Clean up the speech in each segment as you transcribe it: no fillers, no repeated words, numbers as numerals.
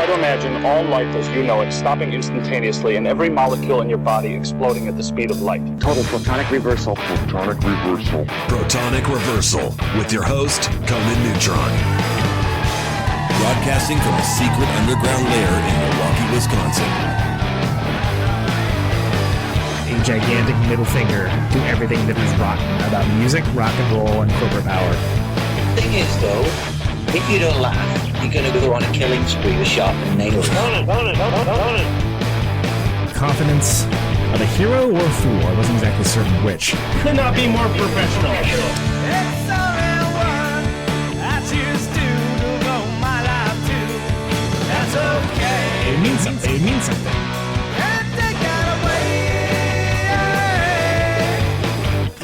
Try to imagine all life as you know it stopping instantaneously and every molecule in your body exploding at the speed of light. Total protonic reversal. Protonic reversal. Protonic Reversal with your host, Conan Neutron. Broadcasting from a secret underground lair in Milwaukee, Wisconsin. A gigantic middle finger to everything that is rotten about music, rock and roll, and corporate power. The thing is, though, if you don't laugh, you're going to go on a killing spree with sharpened nails. Confidence of a hero or a fool. I wasn't exactly certain which. Could not be more professional. It's only one I choose to devote my life to. That's okay. It means something. It means something. And take that away.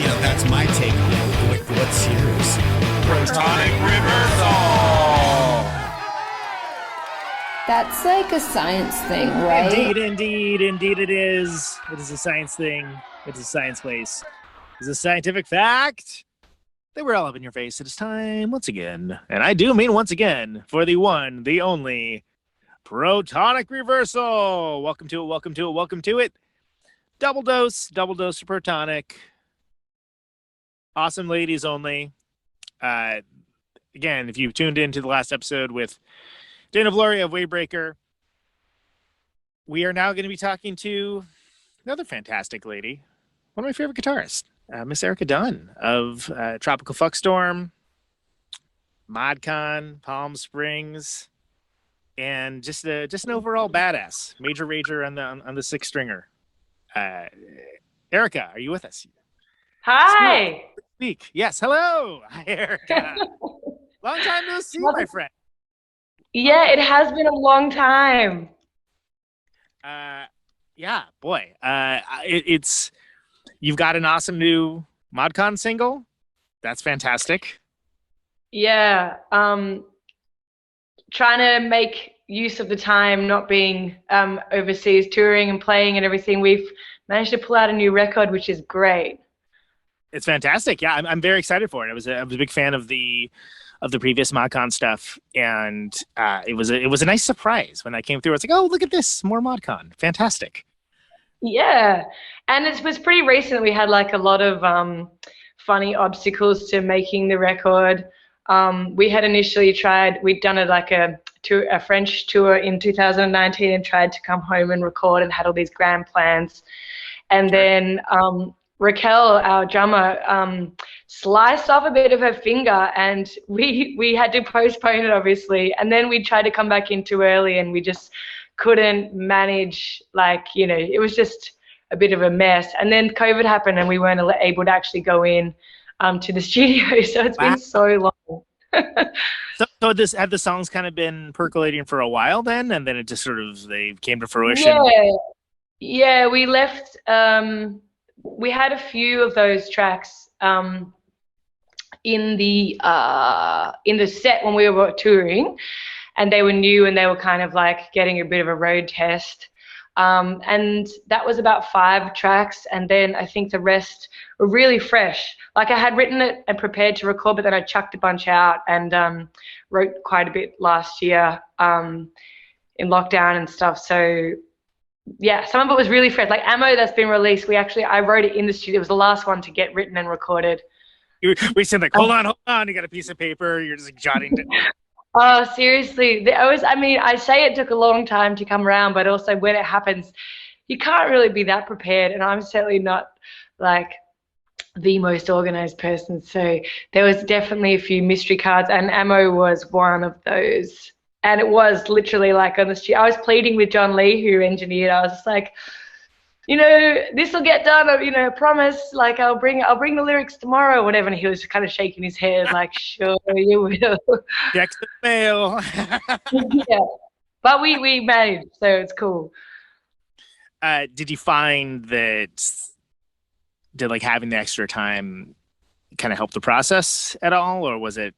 You know, that's my take on it. Like, what's yours? Protonic Reversal. That's like a science thing, right? Indeed it is. It is a science thing. It is a science place. It is a scientific fact that we're all up in your face. It is time once again, and I do mean once again, for the one, the only Protonic Reversal. Welcome to it. Double dose of Protonic. Awesome ladies only. Again, if you tuned into the last episode with Dana Valoria of Waybreaker, we are now going to be talking to another fantastic lady, one of my favorite guitarists, Miss Erica Dunn of Tropical Fuckstorm, ModCon, Palm Springs, and just an overall badass, major rager on the six stringer. Erica, are you with us? Hi. Speak. Yes. Hello. Hi, Erica. Long time no see, my friend. Yeah, it has been a long time. Yeah, boy. It's you've got an awesome new ModCon single. That's fantastic. Yeah. Trying to make use of the time not being overseas touring and playing and everything. We've managed to pull out a new record, which is great. It's fantastic. Yeah, I'm very excited for it. I was a big fan of the previous ModCon stuff, and it was a nice surprise when I came through. It's like, oh, look at this, more ModCon, fantastic. Yeah, and it was pretty recent. We had like a lot of funny obstacles to making the record. We had initially we'd done a French tour in 2019 and tried to come home and record and had all these grand plans, and then Raquel, our drummer, sliced off a bit of her finger, and we had to postpone it, obviously. And then we tried to come back in too early, and we just couldn't manage. It was just a bit of a mess. And then COVID happened, and we weren't able to actually go in to the studio. So it's been so long. So had the songs kind of been percolating for a while then, and then it just they came to fruition. Yeah. We left. We had a few of those tracks in the set when we were touring, and they were new and they were kind of like getting a bit of a road test. And that was about 5 tracks, and then I think the rest were really fresh. Like, I had written it and prepared to record, but then I chucked a bunch out and wrote quite a bit last year in lockdown and stuff. So yeah, some of it was really fresh. Like Ammo that's been released, I wrote it in the studio. It was the last one to get written and recorded. We said like, hold on, you got a piece of paper, you're just jotting it. Oh, seriously. I say it took a long time to come around, but also when it happens, you can't really be that prepared. And I'm certainly not like the most organized person. So there was definitely a few mystery cards, and Ammo was one of those. And it was literally like on the street. I was pleading with John Lee, who engineered. I was just like, this will get done. I promise. Like, I'll bring the lyrics tomorrow or whatever. And he was kind of shaking his head, like, sure, you will. Check the mail. Yeah, but we managed, so it's cool. Did you find that did having the extra time kind of help the process at all, or was it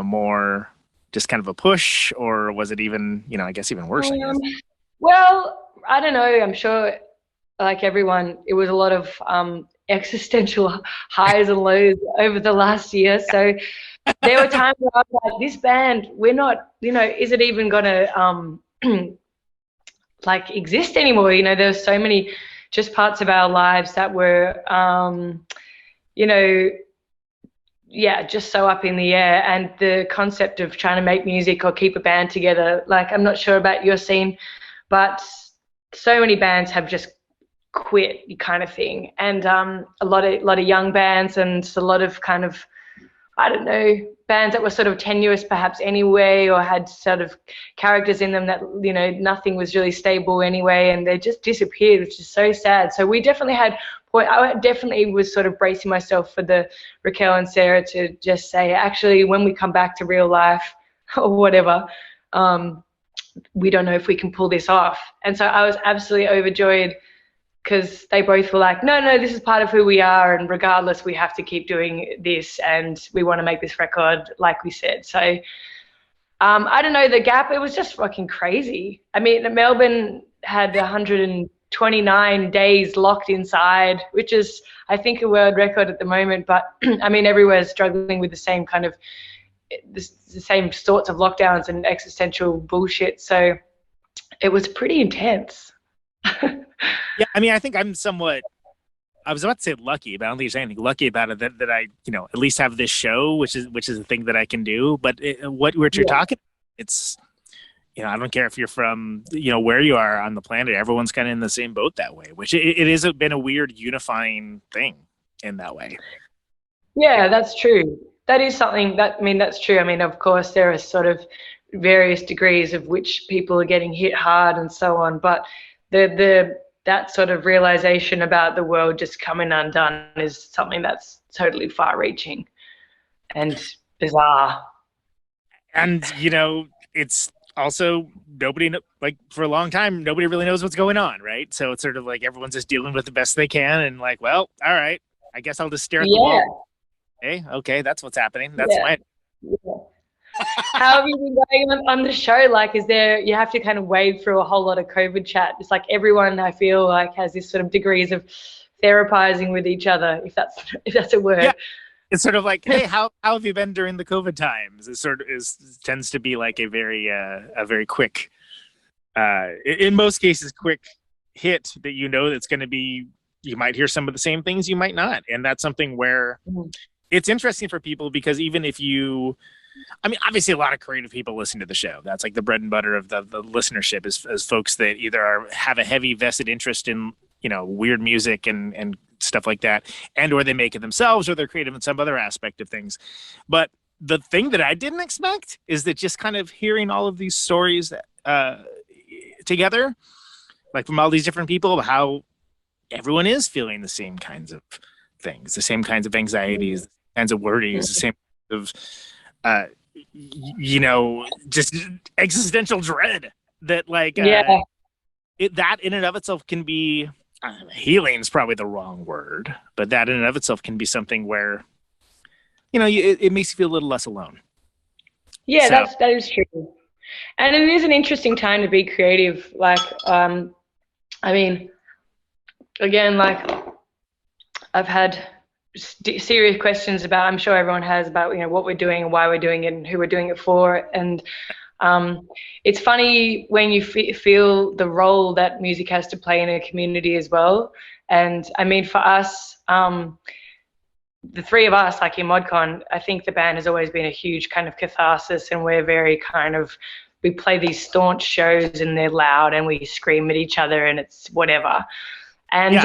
more just kind of a push, or was it even, I guess even worse? Well, I don't know. I'm sure, like everyone, it was a lot of existential highs and lows over the last year. So there were times where I was like, this band, we're not, is it even gonna like exist anymore? There's so many just parts of our lives that were just so up in the air. And the concept of trying to make music or keep a band together, like, I'm not sure about your scene, but so many bands have just quit, kind of thing. And a lot of young bands, and a lot of kind of, I don't know, bands that were sort of tenuous perhaps anyway, or had sort of characters in them that, nothing was really stable anyway, and they just disappeared, which is so sad. So we definitely I definitely was sort of bracing myself for the Raquel and Sarah to just say, actually, when we come back to real life or whatever, we don't know if we can pull this off. And so I was absolutely overjoyed, because they both were like, no, this is part of who we are, and regardless, we have to keep doing this, and we want to make this record, like we said. So I don't know, the gap, it was just fucking crazy. I mean, Melbourne had 129 days locked inside, which is, I think, a world record at the moment. But I mean, everywhere's struggling with the same kind of, the same sorts of lockdowns and existential bullshit. So it was pretty intense. Yeah, I mean, I think I was about to say lucky, but I don't think there's anything lucky about it that I, at least have this show, which is a thing that I can do. But what you're talking, it's, I don't care if you're from, where you are on the planet, everyone's kind of in the same boat that way, which it has been a weird unifying thing in that way. Yeah, that's true. That is something that's true. I mean, of course, there are sort of various degrees of which people are getting hit hard and so on, but that sort of realization about the world just coming undone is something that's totally far-reaching and bizarre. And it's also for a long time, nobody really knows what's going on, right? So it's sort of like everyone's just dealing with the best they can, and like, well, all right, I guess I'll just stare at the wall. Hey, okay, that's what's happening. That's my. Yeah. How have you been going on the show? Like, you have to kind of wade through a whole lot of COVID chat. It's like everyone, I feel like, has this sort of degrees of therapizing with each other, if that's a word. Yeah. It's sort of like, hey, how have you been during the COVID times? It sort of tends to be like a very quick, in most cases, quick hit that that's going to be, you might hear some of the same things, you might not. And that's something where it's interesting for people, because even if obviously a lot of creative people listen to the show. That's like the bread and butter of the listenership is folks that either have a heavy vested interest in, weird music and stuff like that, and or they make it themselves, or they're creative in some other aspect of things. But the thing that I didn't expect is that just kind of hearing all of these stories together, like from all these different people, how everyone is feeling the same kinds of things, the same kinds of anxieties, the same kinds of worries, the same of just existential dread that that in and of itself can be, healing is probably the wrong word, but that in and of itself can be something where, it makes you feel a little less alone. Yeah, so. that is true. And it is an interesting time to be creative. Like, I mean, again, like, I've had serious questions about, I'm sure everyone has, about what we're doing and why we're doing it and who we're doing it for. And it's funny when you feel the role that music has to play in a community as well. And I mean, for us, the three of us, like in ModCon, I think the band has always been a huge kind of catharsis, and we're very kind of, we play these staunch shows and they're loud and we scream at each other and it's whatever. And,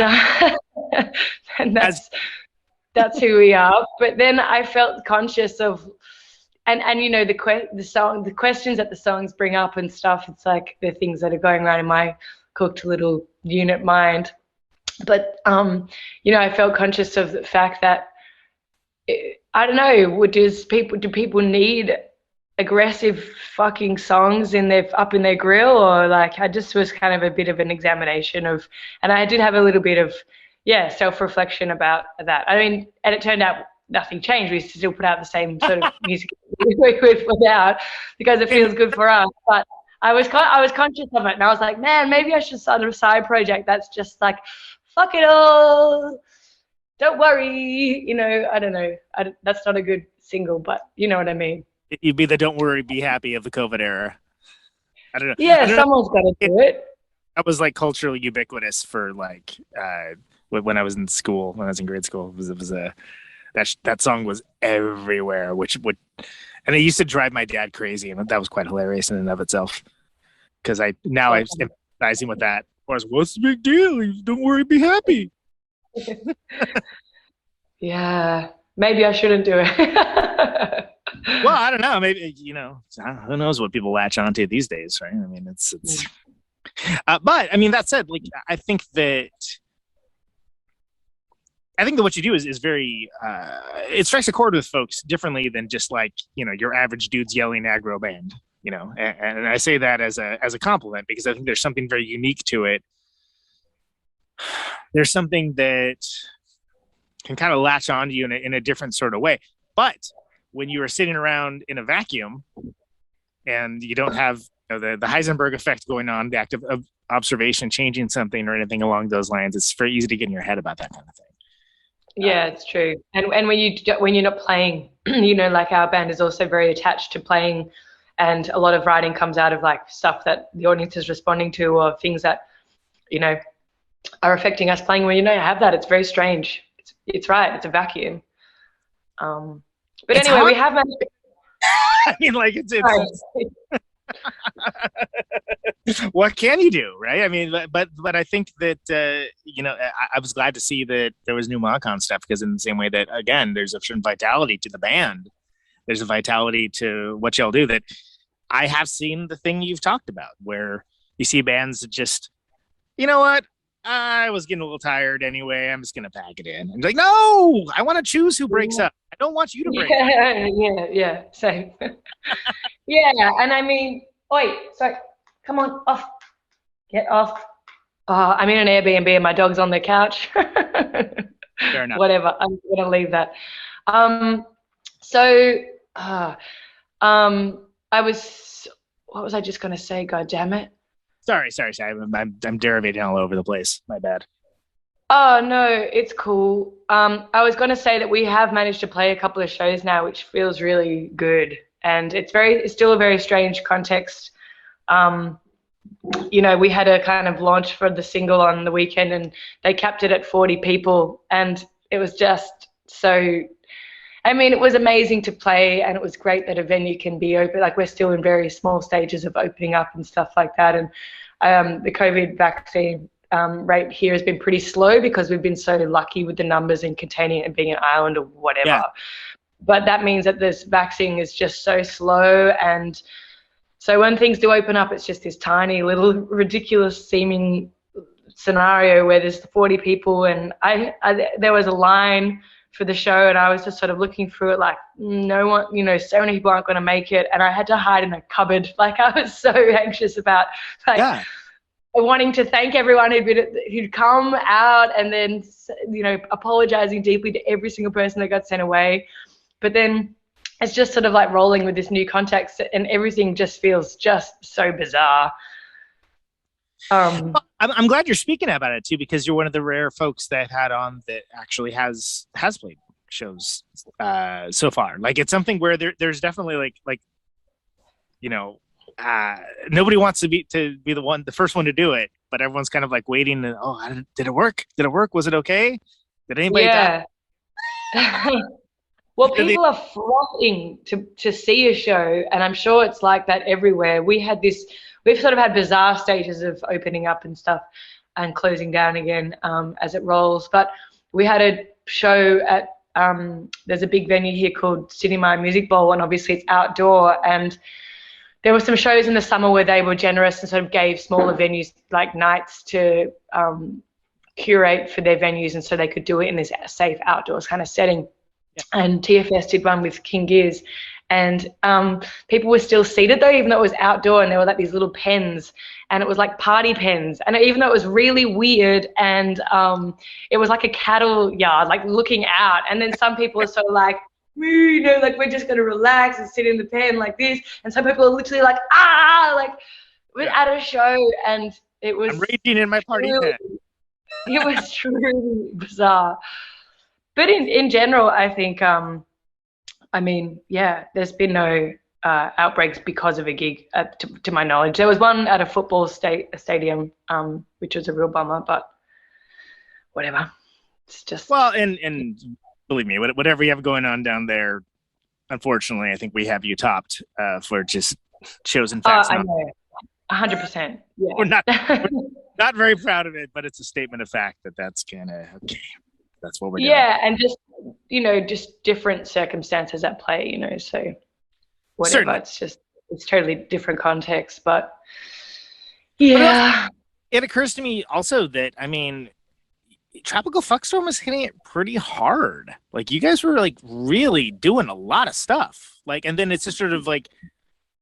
and that's who we are. But then I felt conscious of, and the questions that the songs bring up and stuff, it's like the things that are going around in my cooked little unit mind. But I felt conscious of the fact that, I don't know, do people need aggressive fucking songs up in their grill, or like, I just was kind of a bit of an examination of, and I did have a little bit of self-reflection about that. I mean, and it turned out nothing changed. We still put out the same sort of music we would put out because it feels good for us. But I was conscious of it, and I was like, man, maybe I should start a side project that's just like, fuck it all, don't worry, I don't know. That's not a good single, but you know what I mean. You'd be the "Don't worry, be happy" of the COVID era. I don't know. Yeah, someone's got to do it. That was like culturally ubiquitous for like when I was in school, when I was in grade school. It was that song was everywhere, and it used to drive my dad crazy, and that was quite hilarious in and of itself. Because I'm empathizing with that. What's the big deal? Don't worry, be happy. Yeah, maybe I shouldn't do it. Well, I don't know. Maybe, who knows what people latch onto these days, right? I mean, it's. But I mean, that said, like, I think that what you do is very. It strikes a chord with folks differently than just like your average dudes yelling aggro band. And I say that as a compliment because I think there's something very unique to it. There's something that can kind of latch onto you in a different sort of way. But when you are sitting around in a vacuum and you don't have the Heisenberg effect going on, the act of observation changing something or anything along those lines, it's very easy to get in your head about that kind of thing. Yeah, it's true. And when you're not playing, like our band is also very attached to playing, and a lot of writing comes out of like stuff that the audience is responding to or things that are affecting us playing. When you have that, it's very strange. It's right. It's a vacuum. But anyway, we have managed. I mean, like it's what can you do, right? I mean, but I think that I was glad to see that there was new Moncon stuff, because in the same way that, again, there's a certain vitality to the band, there's a vitality to what y'all do that I have seen the thing you've talked about, where you see bands that just, you know what, I was getting a little tired anyway, I'm just gonna pack it in. And like, no, I want to choose who breaks up. I don't want you to break up. Yeah, same. Yeah, and I mean, oi, sorry, come on, off, get off. I'm in an Airbnb and my dog's on the couch. Fair enough. Whatever, I'm gonna leave that. What was I just gonna say? God damn it. Sorry. I'm derivating all over the place. My bad. Oh, no, it's cool. I was going to say that we have managed to play a couple of shows now, which feels really good. And it's still a very strange context. We had a kind of launch for the single on the weekend, and they capped it at 40 people. And it was just it was amazing to play, and it was great that a venue can be open. Like, we're still in very small stages of opening up and stuff like that. And the COVID vaccine rate here has been pretty slow because we've been so lucky with the numbers and containing it and being an island or whatever. Yeah. But that means that this vaccine is just so slow. And so when things do open up, it's just this tiny little ridiculous seeming scenario where there's 40 people. And there was a line for the show, and I was just sort of looking through it like, no one, so many people aren't going to make it. And I had to hide in a cupboard. Like, I was so anxious about wanting to thank everyone who'd come out, and then, apologizing deeply to every single person that got sent away. But then it's just sort of like rolling with this new context, and everything just feels just so bizarre. Well, I'm glad you're speaking about it too, because you're one of the rare folks that had on that actually has played shows so far. Like, it's something where there's definitely nobody wants to be the first one to do it, but everyone's kind of like waiting. And, did it work? Was it okay? Did anybody die? Well, people are flocking to see a show, and I'm sure it's like that everywhere. We've sort of had bizarre stages of opening up and stuff and closing down again as it rolls. But we had a show at, there's a big venue here called Cinema Music Bowl, and obviously it's outdoor. And there were some shows in the summer where they were generous and sort of gave smaller venues like nights to curate for their venues, and so they could do it in this safe outdoors kind of setting. Yeah. And TFS did one with King Gears, and people were still seated though, even though it was outdoor, and there were like these little pens, and it was like party pens, and even though it was really weird, and it was like a cattle yard, like looking out, and then some people are sort of like, like we're just gonna relax and sit in the pen like this, and some people are literally like, we're at a show, and it was, I'm raging in my party pen. It was truly bizarre. But in general, I think I mean, yeah, there's been no outbreaks because of a gig, to my knowledge. There was one at a football stadium, which was a real bummer, but whatever. It's just and believe me, whatever you have going on down there, unfortunately, I think we have you topped for just chosen facts. I know, 100%. Yeah. We're not very proud of it, but it's a statement of fact that's kind of okay. That's what we're doing. Yeah, and just just different circumstances at play, so whatever. Certainly. It's totally different context, but yeah. It occurs to me also that, I mean, Tropical Fuckstorm was hitting it pretty hard. Like, you guys were like really doing a lot of stuff. Like, and then it's just sort of like,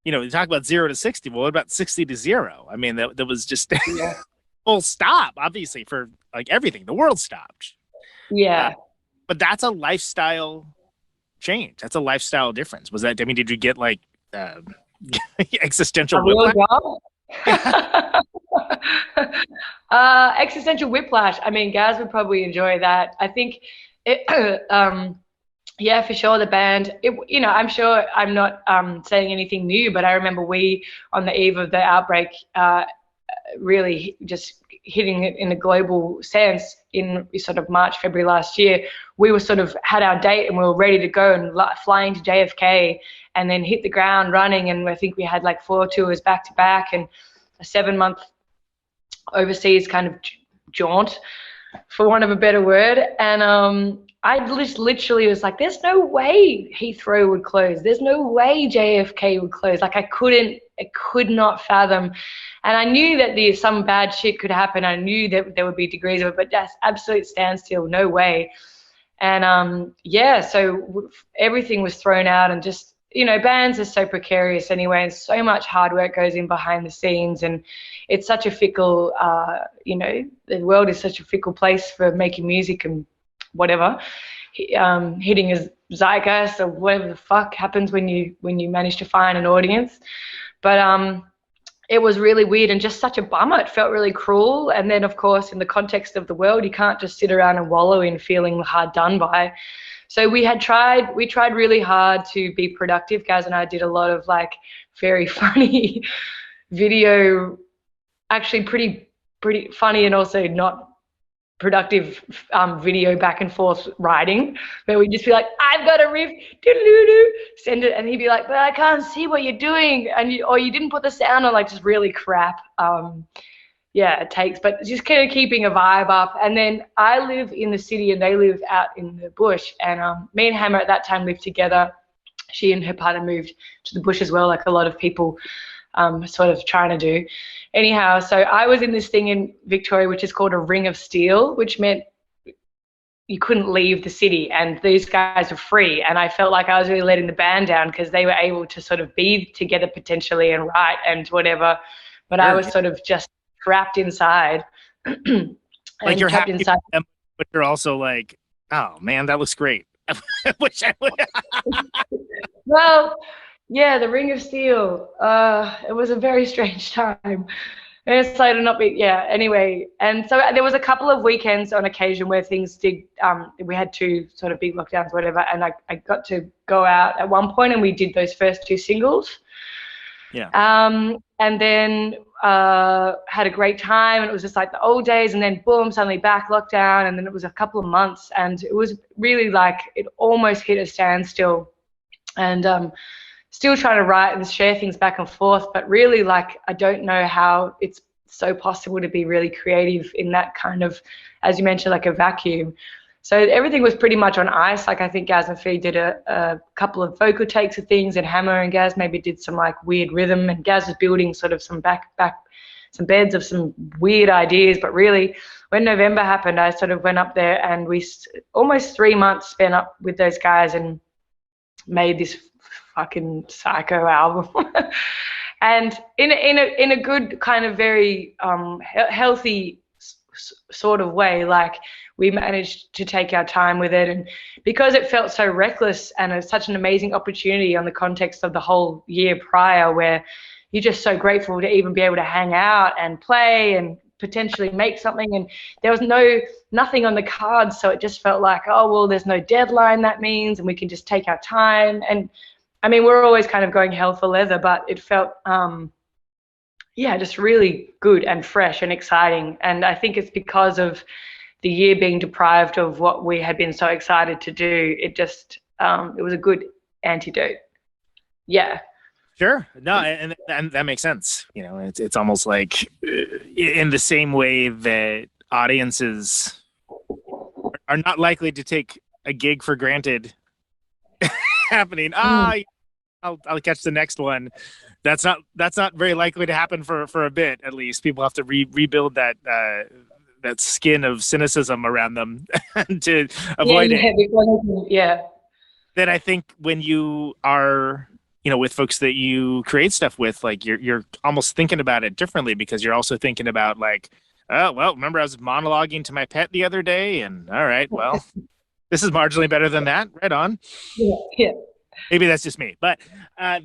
you talk about 0 to 60. Well, what about 60 to 0? I mean, that was just full stop, obviously, for like everything. The world stopped. Yeah. But that's a lifestyle change. That's a lifestyle difference. Was that, I mean, did you get like existential whiplash? Existential whiplash. I mean, Gaz would probably enjoy that. I think yeah, for sure. The band, I'm sure I'm not saying anything new, but I remember we, on the eve of the outbreak, really just hitting it in a global sense in sort of March, February last year. We were sort of had our date and we were ready to go and flying to JFK and then hit the ground running. And I think we had like 4 tours back to back and a 7-month overseas kind of jaunt, for want of a better word. And I just literally was like, there's no way Heathrow would close. There's no way JFK would close. Like, I could not fathom. And I knew that some bad shit could happen. I knew that there would be degrees of it, but that's absolute standstill, no way. And so everything was thrown out, and just, bands are so precarious anyway, and so much hard work goes in behind the scenes, and it's such a fickle, the world is such a fickle place for making music and whatever, hitting a zeitgeist or whatever the fuck happens when you manage to find an audience. But it was really weird and just such a bummer. It felt really cruel. And then, of course, in the context of the world, you can't just sit around and wallow in feeling hard done by. So we tried really hard to be productive. Gaz and I did a lot of like very funny video, actually pretty funny and also not productive video back and forth writing, where we'd just be like, I've got a riff, doo-doo-doo, send it, and he'd be like, but I can't see what you're doing, or you didn't put the sound on, like just really crap takes, but just kind of keeping a vibe up. And then I live in the city and they live out in the bush, and me and Hammer at that time lived together. She and her partner moved to the bush as well, like a lot of people sort of trying to do. Anyhow, so I was in this thing in Victoria which is called a ring of steel, which meant you couldn't leave the city, and these guys were free, and I felt like I was really letting the band down because they were able to sort of be together potentially and write and whatever, but I was sort of just trapped inside. Like, you're happy inside, but you're also like, oh man, that looks great. I wish I would. Well, yeah, the Ring of Steel. It was a very strange time. And it's like to not be, anyway. And so there was a couple of weekends on occasion where things did, we had 2 sort of big lockdowns, whatever, and I got to go out at one point and we did those first 2 singles. Yeah. And then had a great time, and it was just like the old days, and then boom, suddenly back lockdown, and then it was a couple of months, and it was really like it almost hit a standstill. And still trying to write and share things back and forth, but really, like, I don't know how it's so possible to be really creative in that kind of, as you mentioned, like a vacuum. So everything was pretty much on ice. Like, I think Gaz and Fee did a couple of vocal takes of things, and Hammer and Gaz maybe did some like weird rhythm, and Gaz was building sort of some some beds of some weird ideas. But really, when November happened, I sort of went up there, and we almost 3 months spent up with those guys and made this fucking psycho album. And in a good kind of very healthy sort of way, like, we managed to take our time with it, and because it felt so reckless and it's such an amazing opportunity on the context of the whole year prior, where you're just so grateful to even be able to hang out and play and potentially make something, and there was nothing on the cards, so it just felt like, oh well, there's no deadline, that means, and we can just take our time. And I mean, we're always kind of going hell for leather, but it felt just really good and fresh and exciting. And I think it's because of the year being deprived of what we had been so excited to do. It just it was a good antidote. Yeah. Sure. No, and that makes sense. You know, it's almost like in the same way that audiences are not likely to take a gig for granted happening. I'll catch the next one. That's not very likely to happen for a bit, at least. People have to rebuild that skin of cynicism around them to avoid it. Yeah. Then I think when you are, you know, with folks that you create stuff with, like you're almost thinking about it differently, because you're also thinking about like, oh, well, remember I was monologuing to my pet the other day, and all right, well, this is marginally better than that. Right on. Yeah. Maybe that's just me, but No.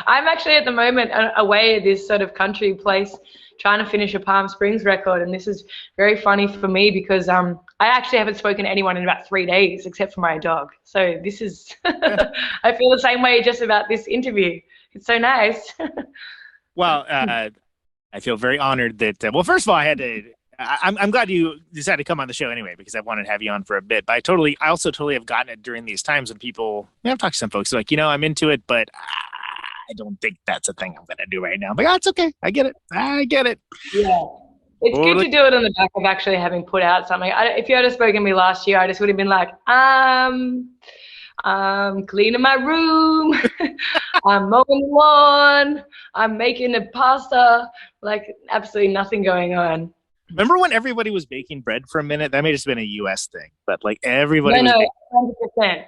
I'm actually at the moment away at this sort of country place trying to finish a Palm Springs record, and this is very funny for me because I actually haven't spoken to anyone in about 3 days except for my dog. So this is I feel the same way just about this interview. It's so nice. Well, I feel very honored that. Well, first of all, I'm glad you decided to come on the show anyway, because I wanted to have you on for a bit. But I also totally have gotten it during these times when people, I've talked to some folks like, you know, I'm into it, but I don't think that's a thing I'm going to do right now. But it's okay. I get it. Yeah. It's good to do it on the back of actually having put out something. If you had spoken to me last year, I just would have been like, I'm cleaning my room. I'm mowing the lawn. I'm making a pasta. Like absolutely nothing going on. Remember when everybody was baking bread for a minute? That may have just been a U.S. thing, but like everybody was 100%.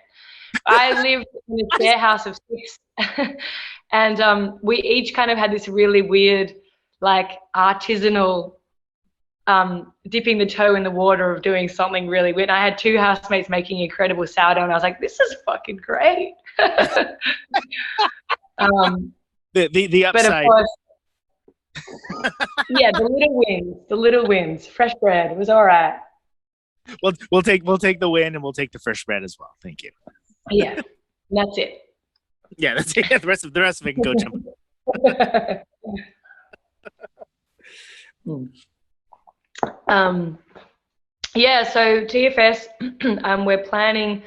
I lived in a share house of 6, and we each kind of had this really weird, like artisanal, dipping the toe in the water of doing something really weird. I had 2 housemates making incredible sourdough, and I was like, this is fucking great. the upside. But of course, yeah, the little wins. Fresh bread, it was all right. We'll take the win, and we'll take the fresh bread as well. Thank you. Yeah, that's it. Yeah, that's it. The rest of it can go jump. Yeah, so TFS, we're planning.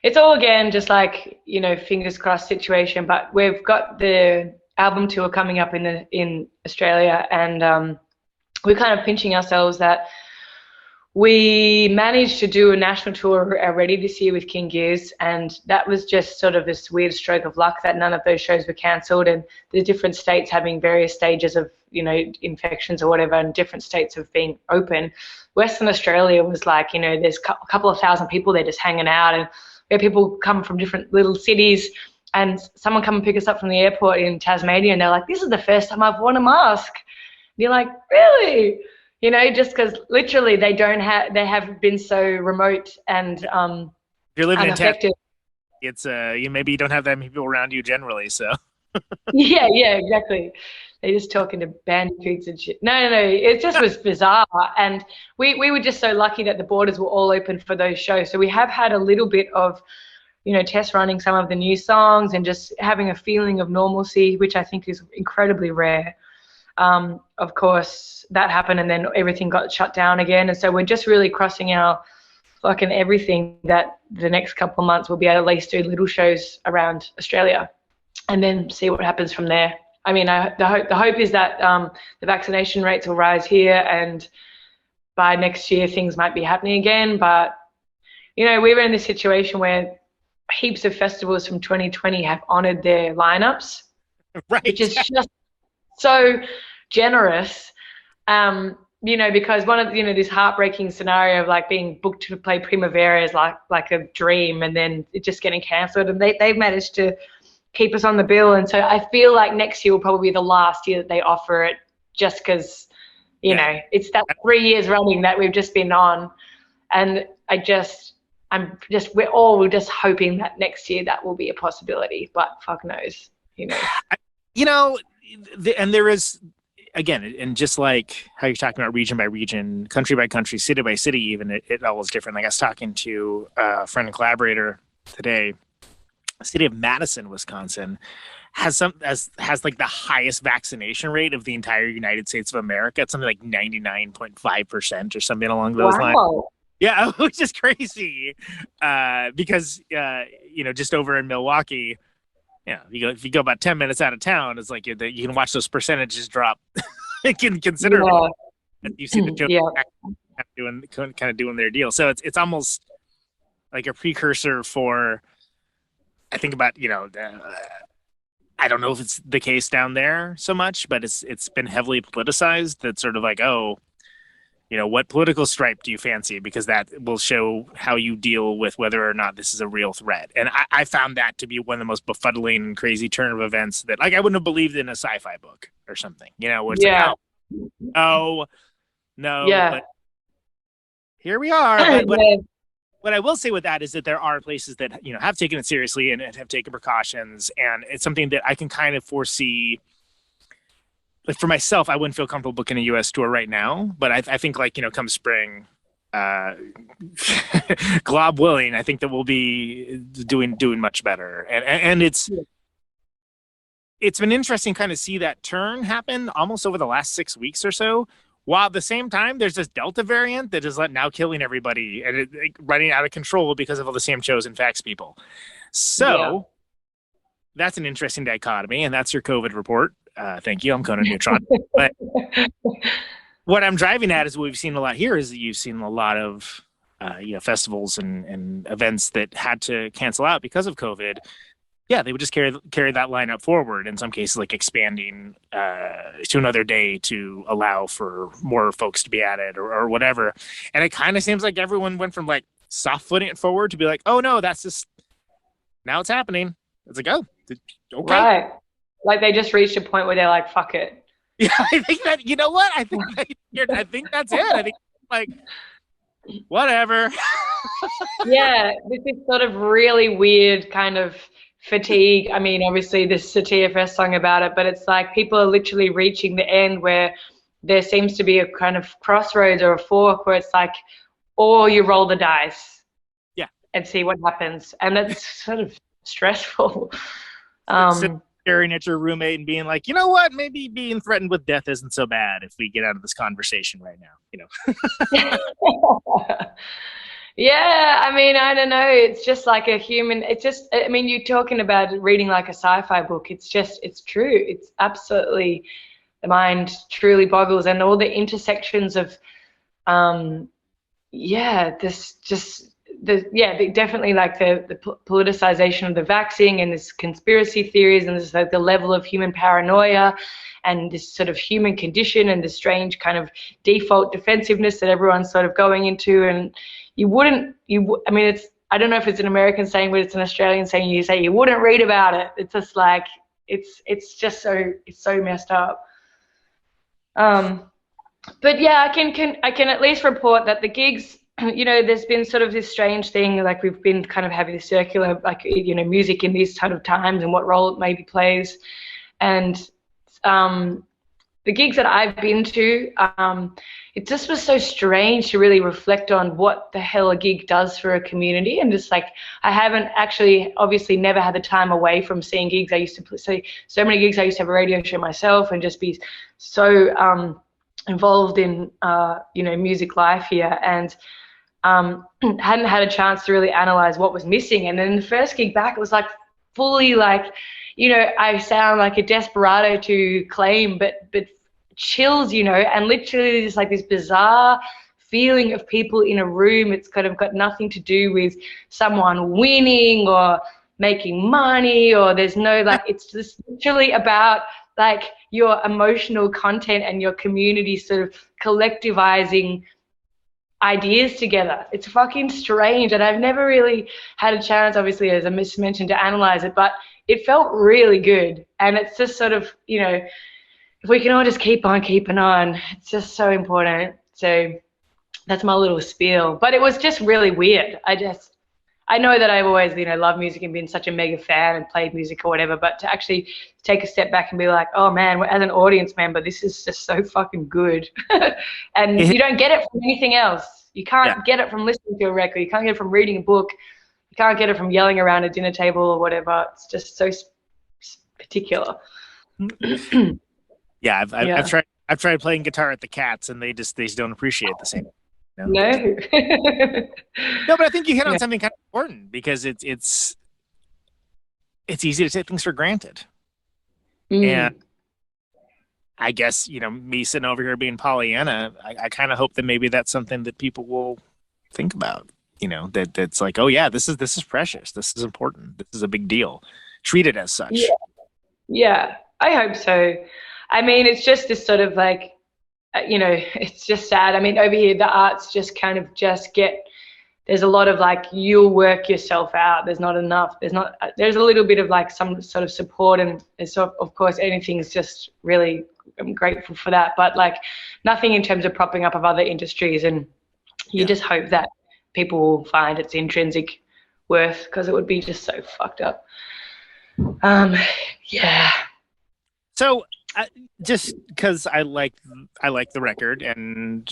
It's all again just like, you know, fingers crossed situation, but we've got the album tour coming up in Australia, and we're kind of pinching ourselves that we managed to do a national tour already this year with King Gears, and that was just sort of this weird stroke of luck that none of those shows were cancelled, and the different states having various stages of, you know, infections or whatever, and different states of being open. Western Australia was like, you know, there's a couple of thousand people there just hanging out, and we had people come from different little cities, and someone come and pick us up from the airport in Tasmania, and they're like, this is the first time I've worn a mask. And you're like, really? You know, just because literally they have been so remote and if you're living unaffected. In it's maybe you don't have that many people around you generally, so. yeah, exactly. They're just talking to bandicoots and shit. No, it just was bizarre, and we were just so lucky that the borders were all open for those shows. So we have had a little bit of, you know, test running some of the new songs and just having a feeling of normalcy, which I think is incredibly rare. Of course, that happened, and then everything got shut down again. And so we're just really crossing our fucking everything that the next couple of months we'll be able to at least do little shows around Australia, and then see what happens from there. I mean, the hope is that the vaccination rates will rise here, and by next year things might be happening again. But, you know, we were in this situation where heaps of festivals from 2020 have honored their lineups, right? Which is just so generous, you know, because one of, you know, this heartbreaking scenario of like being booked to play Primavera is like a dream, and then it just getting cancelled, and they've managed to keep us on the bill. And so I feel like next year will probably be the last year that they offer it, just because, you know, it's that 3 years running that we've just been on, and we're all just hoping that next year that will be a possibility, but fuck knows, you know. You know, and there is, again, and just like how you're talking about region by region, country by country, city by city, even it all is different. Like I was talking to a friend and collaborator today. The city of Madison, Wisconsin, has like the highest vaccination rate of the entire United States of America. It's something like 99.5% or something along those lines. Yeah, which is crazy. Because just over in Milwaukee, if you go about 10 minutes out of town, it's like you can watch those percentages drop considerably. Yeah. You see the Joe kind of doing their deal. So it's almost like a precursor for, I think about, I don't know if it's the case down there so much, but it's been heavily politicized. That's sort of like, what political stripe do you fancy? Because that will show how you deal with whether or not this is a real threat. And I found that to be one of the most befuddling, crazy turn of events that, like, I wouldn't have believed in a sci-fi book or something, where it's like, oh, no, but here we are. But what I will say with that is that there are places that, have taken it seriously and have taken precautions. And it's something that I can kind of foresee. Like for myself, I wouldn't feel comfortable booking a U.S. tour right now, but I think come spring, glob willing, I think that we'll be doing much better. And it's been interesting kind of see that turn happen almost over the last 6 weeks or so, while at the same time, there's this Delta variant that is now killing everybody and running out of control because of all the same shows and facts people. So that's an interesting dichotomy, and that's your COVID report. Thank you. I'm Conan Neutron. But what I'm driving at is what we've seen a lot here is that you've seen a lot of festivals and events that had to cancel out because of COVID. Yeah, they would just carry that lineup forward. In some cases, like expanding to another day to allow for more folks to be added or whatever. And it kind of seems like everyone went from like soft footing it forward to be like, oh no, that's just now it's happening. It's like, oh, okay. Right. Like they just reached a point where they're like, fuck it. Yeah, I think that, what? I think that's it. I think like, whatever. Yeah, this is sort of really weird kind of fatigue. I mean, obviously this is a TFS song about it, but it's like people are literally reaching the end where there seems to be a kind of crossroads or a fork where it's like, or you roll the dice. Yeah. And see what happens. And that's sort of stressful. Staring at your roommate and being like, you know what, maybe being threatened with death isn't so bad if we get out of this conversation right now, Yeah, I mean, I don't know, it's just like a human, you're talking about reading like a sci-fi book, it's true, it's absolutely, the mind truly boggles, and all the intersections of definitely like the politicization of the vaccine and this conspiracy theories and this like the level of human paranoia and this sort of human condition and the strange kind of default defensiveness that everyone's sort of going into. And I don't know if it's an American saying, but it's an Australian saying, you say you wouldn't read about it. It's just like, it's so messed up. But yeah, I can at least report that the gigs, there's been sort of this strange thing, like we've been kind of having this circular, like, music in these kind of times and what role it maybe plays. And the gigs that I've been to, it just was so strange to really reflect on what the hell a gig does for a community. And just like, I haven't actually, obviously never had the time away from seeing gigs. I used to say so many gigs. I used to have a radio show myself and just be so involved in, music life here. And hadn't had a chance to really analyze what was missing. And then the first gig back, it was like fully like, I sound like a desperado to claim, but chills, and literally just like this bizarre feeling of people in a room. It's kind of got nothing to do with someone winning or making money, or there's no, like, it's just literally about like your emotional content and your community sort of collectivizing ideas together. It's fucking strange, and I've never really had a chance, obviously, as I mentioned, to analyze it, but it felt really good. And it's just sort of, if we can all just keep on keeping on, it's just so important. So that's my little spiel. But it was just really weird. I I know that I've always, loved music and been such a mega fan and played music or whatever, but to actually take a step back and be like, oh man, as an audience member, this is just so fucking good. And you don't get it from anything else. You can't get it from listening to a record. You can't get it from reading a book. You can't get it from yelling around a dinner table or whatever. It's just so particular. Yeah, I've tried playing guitar at the Cats, and they just don't appreciate the same. No. No, but I think you hit on something kind of important, because it's easy to take things for granted. And I guess, me sitting over here being Pollyanna, I kind of hope that maybe that's something that people will think about. That's like, oh yeah, this is precious. This is important. This is a big deal. Treat it as such. Yeah, I hope so. I mean, it's just this sort of like, it's just sad. I mean, over here, the arts just kind of there's a lot of like, you'll work yourself out. There's not enough. There's a little bit of like some sort of support. And so, of course, anything's just really, I'm grateful for that. But like nothing in terms of propping up of other industries. And you just hope that people will find its intrinsic worth, because it would be just so fucked up. Yeah. So, just because I like the record, and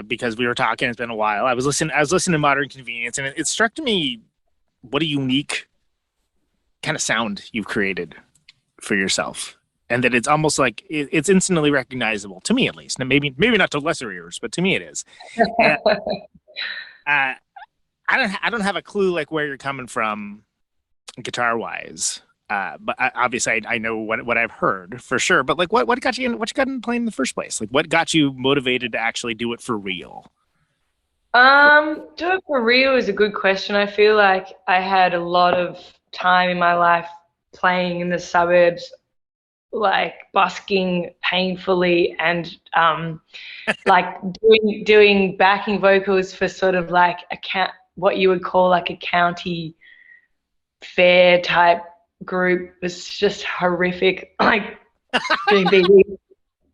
because we were talking, it's been a while. I was listening to Modern Convenience, and it struck me what a unique kind of sound you've created for yourself, and that it's almost like it's instantly recognizable, to me at least. And maybe not to lesser ears, but to me it is. And, I don't have a clue like where you're coming from guitar wise. But obviously I know what I've heard for sure. But like, what got you in playing in the first place? Like, what got you motivated to actually do it for real? Do it for real is a good question. I feel like I had a lot of time in my life playing in the suburbs, like busking painfully, and like doing backing vocals for sort of like what you would call like a county fair type group. Was just horrific. Like doing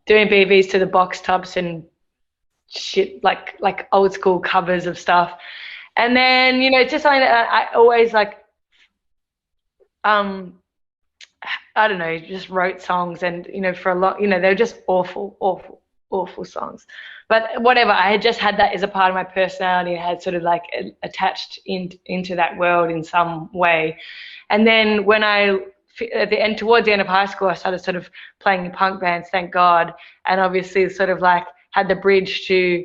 BVs to the box tops and shit, like old school covers of stuff. And then it's just something that I always like. I don't know, just wrote songs, and for a lot, they were just awful songs. But whatever, I had just had that as a part of my personality. I had sort of like attached into that world in some way. And then when towards the end of high school, I started sort of playing in punk bands, thank God, and obviously sort of like had the bridge to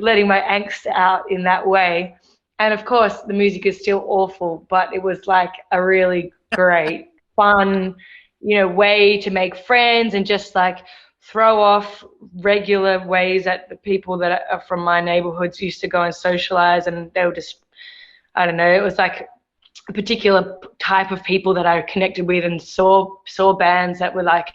letting my angst out in that way. And of course, the music is still awful, but it was like a really great, fun, way to make friends and just like throw off regular ways that the people that are from my neighborhoods used to go and socialize, and they were just, I don't know, it was like a particular type of people that I connected with, and saw bands that were like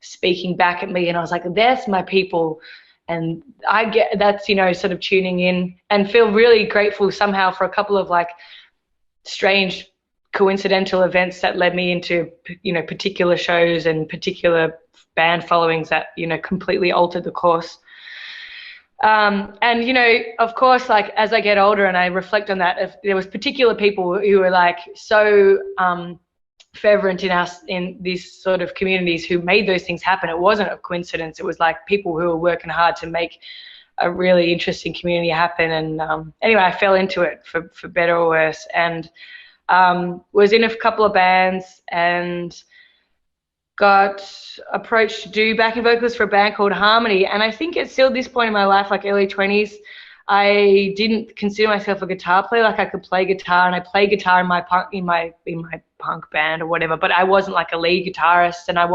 speaking back at me, and I was like, that's my people. And I get that's, sort of tuning in, and feel really grateful somehow for a couple of like strange coincidental events that led me into, particular shows and particular band followings that, completely altered the course. And, of course, like as I get older and I reflect on that, if there was particular people who were like so fervent in these sort of communities who made those things happen. It wasn't a coincidence. It was like people who were working hard to make a really interesting community happen. And anyway, I fell into it for better or worse, and was in a couple of bands and got approached to do backing vocals for a band called Harmony. And I think at still this point in my life, like early 20s, I didn't consider myself a guitar player. Like I could play guitar, and I play guitar in my punk band or whatever, but I wasn't like a lead guitarist, and I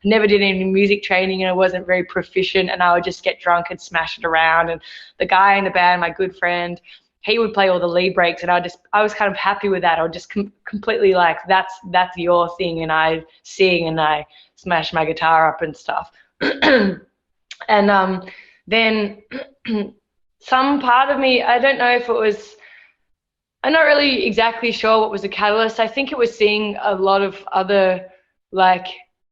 never did any music training, and I wasn't very proficient, and I would just get drunk and smash it around. And the guy in the band, my good friend, he would play all the lead breaks, and I was kind of happy with that. I would just completely like, that's your thing, and I sing and I smash my guitar up and stuff. And then some part of me, I don't know if it was, I'm not really exactly sure what was the catalyst. I think it was seeing a lot of other like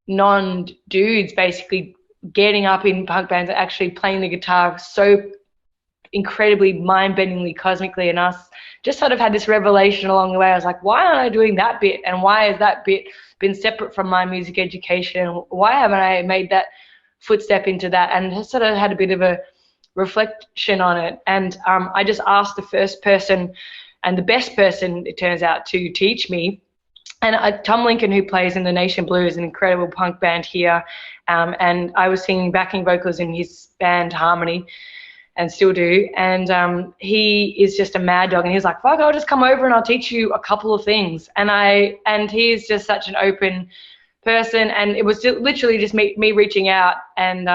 non-dudes basically getting up in punk bands and actually playing the guitar so incredibly mind-bendingly, cosmically, and us just sort of had this revelation along the way. I was like, why aren't I doing that bit? And why has that bit been separate from my music education? Why haven't I made that footstep into that? And sort of had a bit of a reflection on it. And I just asked the first person and the best person, it turns out, to teach me. And Tom Lincoln, who plays in the Nation Blues, an incredible punk band here. And I was singing backing vocals in his band Harmony, and still do. And he is just a mad dog. And he's like, fuck, I'll just come over and I'll teach you a couple of things. And he's just such an open person. And it was just literally just me reaching out. And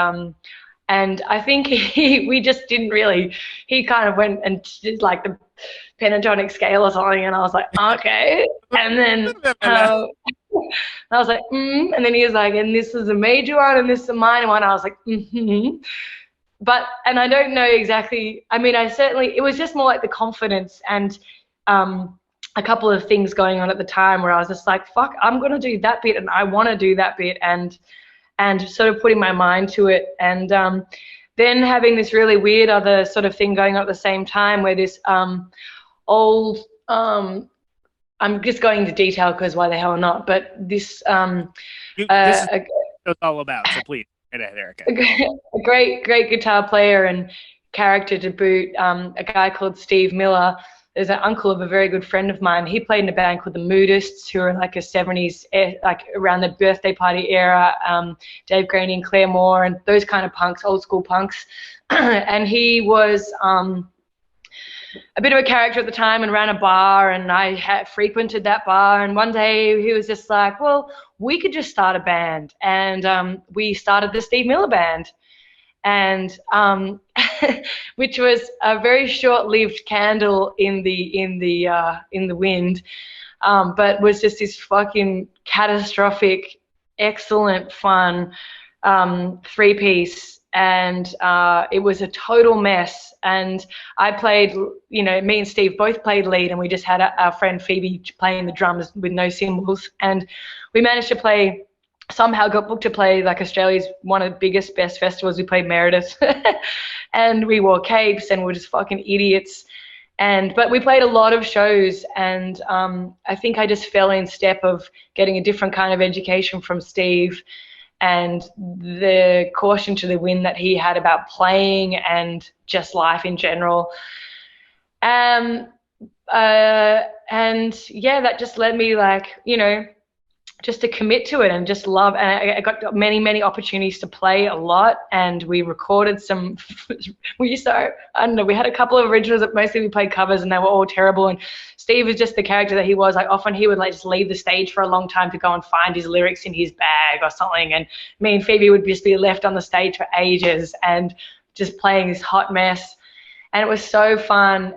I think we just didn't really, he kind of went and did like the pentatonic scale or something. And I was like, okay. And then I was like, and then he was like, and this is a major one and this is a minor one. I was like, But, and I don't know exactly, I mean, it was just more like the confidence and a couple of things going on at the time where I was just like, fuck, I'm going to do that bit and I want to do that bit, and sort of putting my mind to it. And then having this really weird other sort of thing going on at the same time where this old, I'm just going into detail because why the hell not, but this. This is what it's all about, so please. Erica. A great guitar player and character to boot, a guy called Steve Miller. There's an uncle of a very good friend of mine. He played in a band called the Moodists, who are like a 70s, like around the birthday party era, Dave Graney and Claire Moore and those kind of punks, old school punks. And he was a bit of a character at the time and ran a bar, and I had frequented that bar. And one day he was just like, well, we could just start a band. And we started the Steve Miller Band, and which was a very short-lived candle in the wind, but was just this fucking catastrophic, excellent, fun three-piece. And it was a total mess. And I played, me and Steve both played lead, and we just had our friend Phoebe playing the drums with no cymbals. And we managed to somehow got booked to play like Australia's one of the biggest, best festivals. We played Meredith and we wore capes and we were just fucking idiots. But we played a lot of shows, and I think I just fell in step of getting a different kind of education from Steve, and the caution to the wind that he had about playing and just life in general. And yeah, that just led me just to commit to it and just love. And I got many, many opportunities to play a lot, and we recorded some, we had a couple of originals, but mostly we played covers and they were all terrible. And Steve was just the character that he was. Like often he would just leave the stage for a long time to go and find his lyrics in his bag or something. And me and Phoebe would just be left on the stage for ages and just playing this hot mess. And it was so fun.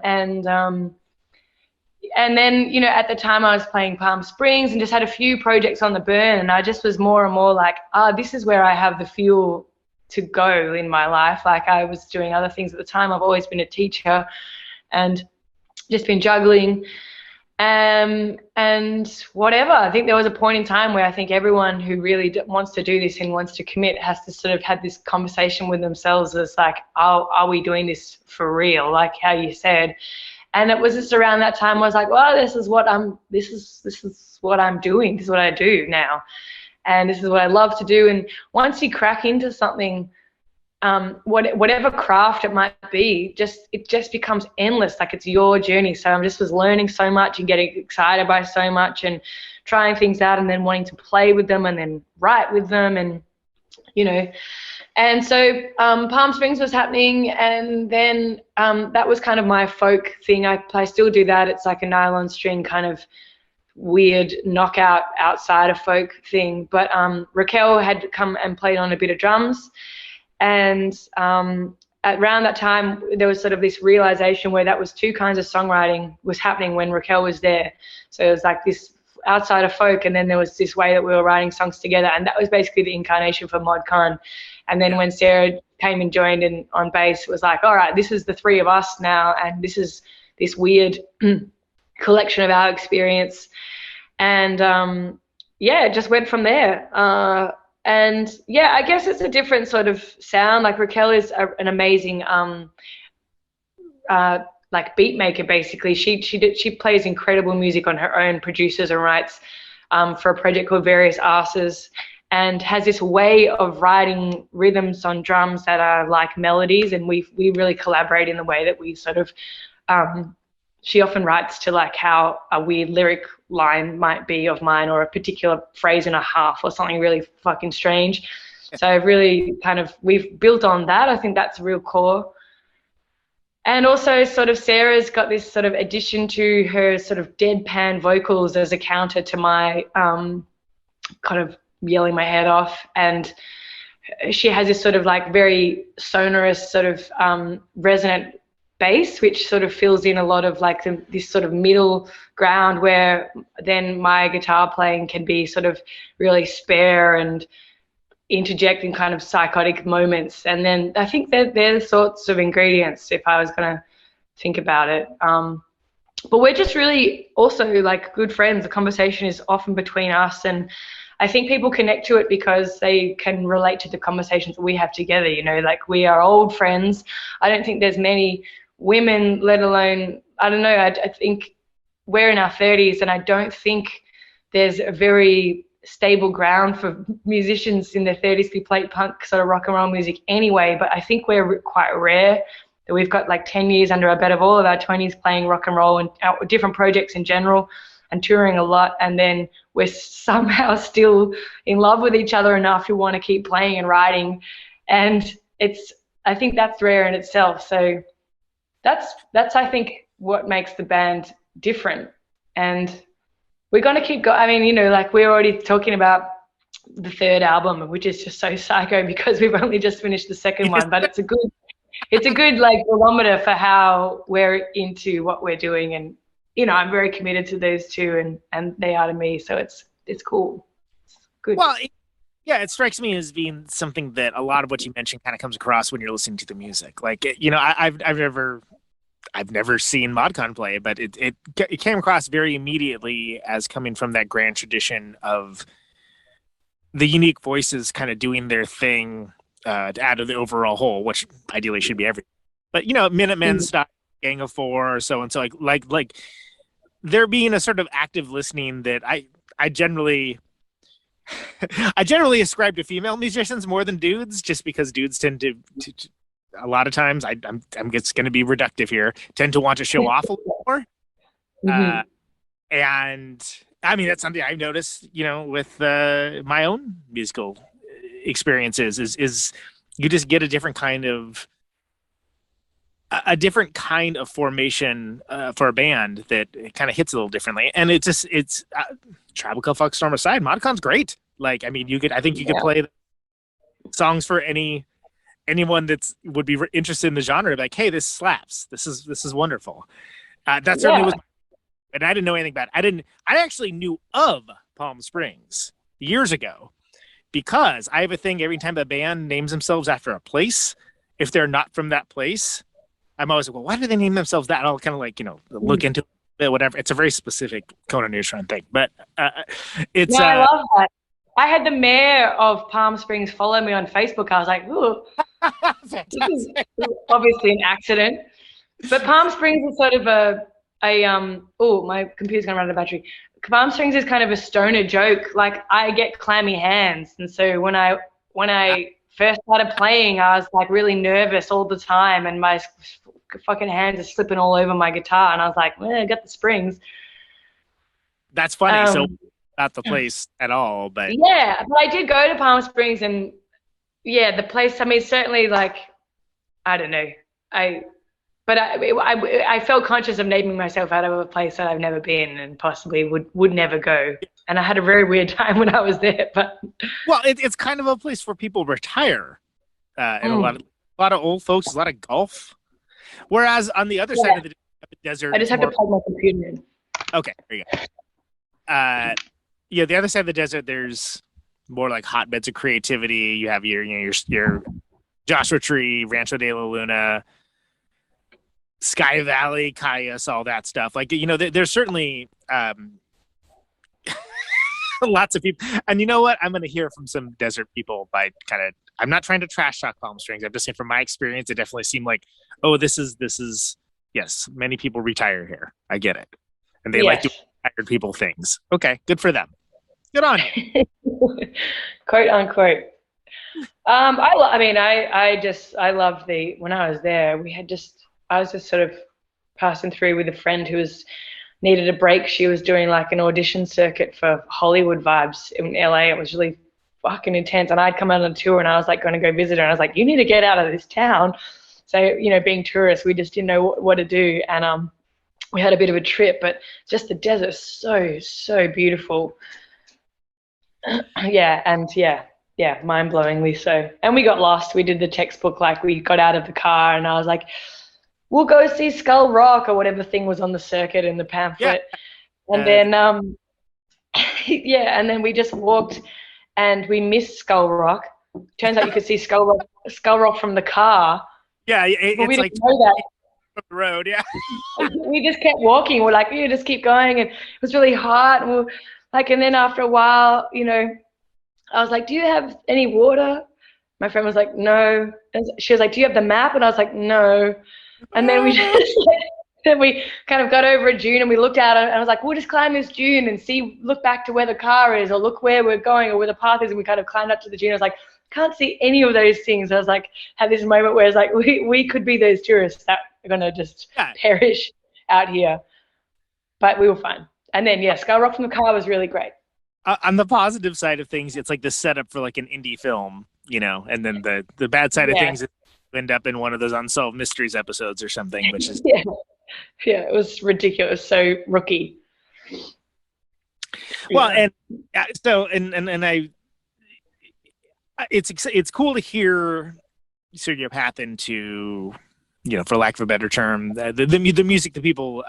And then, at the time I was playing Palm Springs and just had a few projects on the burn, and I just was more and more like, this is where I have the fuel to go in my life. Like I was doing other things at the time. I've always been a teacher and just been juggling and whatever. I think there was a point in time where I think everyone who really wants to do this and wants to commit has to sort of have this conversation with themselves as like, are we doing this for real? Like how you said. And it was just around that time I was like, well, this is what I'm doing. This is what I do now. And this is what I love to do. And once you crack into something, whatever craft it might be, it just becomes endless. Like it's your journey. So I just was learning so much and getting excited by so much and trying things out and then wanting to play with them and then write with them and, And so Palm Springs was happening, and then that was kind of my folk thing. I still do that. It's like a nylon string kind of weird knockout outside of folk thing. But Raquel had come and played on a bit of drums, and around that time there was sort of this realization where that was two kinds of songwriting was happening when Raquel was there. So it was like this outside of folk, and then there was this way that we were writing songs together, and that was basically the incarnation for Mod Con. And then when Sarah came and joined in on bass, it was like, all right, this is the three of us now, and this is this weird collection of our experience. And it just went from there. And yeah, I guess it's a different sort of sound. Like Raquel is an amazing like beat maker basically. She plays incredible music on her own, produces and writes for a project called Various Asses, and has this way of writing rhythms on drums that are like melodies, and we really collaborate in the way that we sort of she often writes to like how a weird lyric line might be of mine, or a particular phrase and a half, or something really fucking strange. So I've really we've built on that. I think that's a real core. And also sort of Sarah's got this sort of addition to her sort of deadpan vocals as a counter to my kind of yelling my head off. And she has this sort of like very sonorous sort of resonant bass, which sort of fills in a lot of like this sort of middle ground, where then my guitar playing can be sort of really spare and interjecting kind of psychotic moments. And then I think that they're the sorts of ingredients if I was going to think about it. But we're just really also like good friends. The conversation is often between us, and I think people connect to it because they can relate to the conversations that we have together. You know, like we are old friends. I don't think there's many women, let alone, I don't know, I think we're in our 30s, and I don't think there's a very stable ground for musicians in their 30s to play punk sort of rock and roll music anyway. But I think we're quite rare, that we've got like 10 years under our belt of all of our 20s playing rock and roll and different projects in general and touring a lot, and then we're somehow still in love with each other enough to want to keep playing and writing. And I think that's rare in itself. So that's I think what makes the band different. And we're going to keep going. I mean, you know, like we're already talking about the third album, which is just so psycho because we've only just finished the second one, but it's a good like barometer for how we're into what we're doing. And, you know, I'm very committed to those two, and they are to me. So it's cool. It's good. Well, it strikes me as being something that a lot of what you mentioned kind of comes across when you're listening to the music. Like, you know, I've never seen ModCon play, but it came across very immediately as coming from that grand tradition of the unique voices kind of doing their thing to add to the overall whole, which ideally should be everything. But, you know, Minutemen style, Gang of Four, so and so, like there being a sort of active listening that I generally ascribe to female musicians more than dudes, just because dudes tend to a lot of times, I'm just going to be reductive here, tend to want to show off a little more. Mm-hmm. And I mean, that's something I've noticed, you know, with my own musical experiences is you just get a different kind of formation for a band that kind of hits a little differently. And it's Tribal Kill Fuck Storm aside, ModCon's great. Like, I mean, I think you could play songs for anyone would be interested in the genre, like, hey, this slaps. This is wonderful. That certainly was, and I didn't know anything about it. I actually knew of Palm Springs years ago because I have a thing every time a band names themselves after a place, if they're not from that place, I'm always like, well, why do they name themselves that? And I'll kind of like, you know, look into it, whatever. It's a very specific Conan Neutron thing, but it's. I love that. I had the mayor of Palm Springs follow me on Facebook. I was like, ooh, this is obviously an accident. But Palm Springs is sort of my computer's gonna run out of battery. Palm Springs is kind of a stoner joke. Like, I get clammy hands, and so when I first started playing, I was like really nervous all the time, and my fucking hands are slipping all over my guitar, and I was like, well, I got the springs. That's funny. So not the place at all, but yeah, but I did go to Palm Springs, and the place, I mean, certainly, like, I don't know, I felt conscious of naming myself out of a place that I've never been and possibly would never go, and I had a very weird time when I was there. But well, it's kind of a place where people retire, and a lot of old folks, a lot of golf. Whereas on the other side of the desert, I just have to plug my computer in. Okay, there you go. The other side of the desert, there's more like hotbeds of creativity. You have your Joshua Tree, Rancho de la Luna, Sky Valley, Cayuse, all that stuff. Like, you know, there's certainly lots of people. And you know what? I'm going to hear from some desert people I'm not trying to trash talk Palm Springs. I'm just saying from my experience, it definitely seemed like, oh, this is Yes, many people retire here. I get it. And they like doing retired people things. Okay, good for them. Good on you. Quote unquote. I loved when I was there, I was just sort of passing through with a friend who needed a break. She was doing like an audition circuit for Hollywood vibes in LA. It was really fucking intense. And I'd come out on a tour and I was like going to go visit her. And I was like, you need to get out of this town. So, you know, being tourists, we just didn't know what to do. And we had a bit of a trip, but just the desert's so beautiful. Mind-blowingly so. And we got lost. We did the textbook, like we got out of the car and I was like, we'll go see Skull Rock or whatever thing was on the circuit in the pamphlet. Yeah. And then, and then we just walked and we missed Skull Rock. Turns out you could see Skull Rock from the car. Yeah, it's like know that. From the road, yeah. We just kept walking. We're like, you just keep going. And it was really hot. And and then after a while, you know, I was like, do you have any water? My friend was like, no. And she was like, do you have the map? And I was like, no. And then we kind of got over a dune and we looked out and I was like, we'll just climb this dune and look back to where the car is or look where we're going or where the path is. And we kind of climbed up to the dune. I was like, can't see any of those things. I was like, had this moment where it's like, we could be those tourists that are going to just perish out here. But we were fine. And then, Skull Rock from the car was really great. On the positive side of things, it's like the setup for like an indie film, you know, and then the bad side of things is you end up in one of those Unsolved Mysteries episodes or something, which is it was ridiculous, so rookie. Well, and so and it's cool to hear sort of your path into, you know, for lack of a better term, the music that people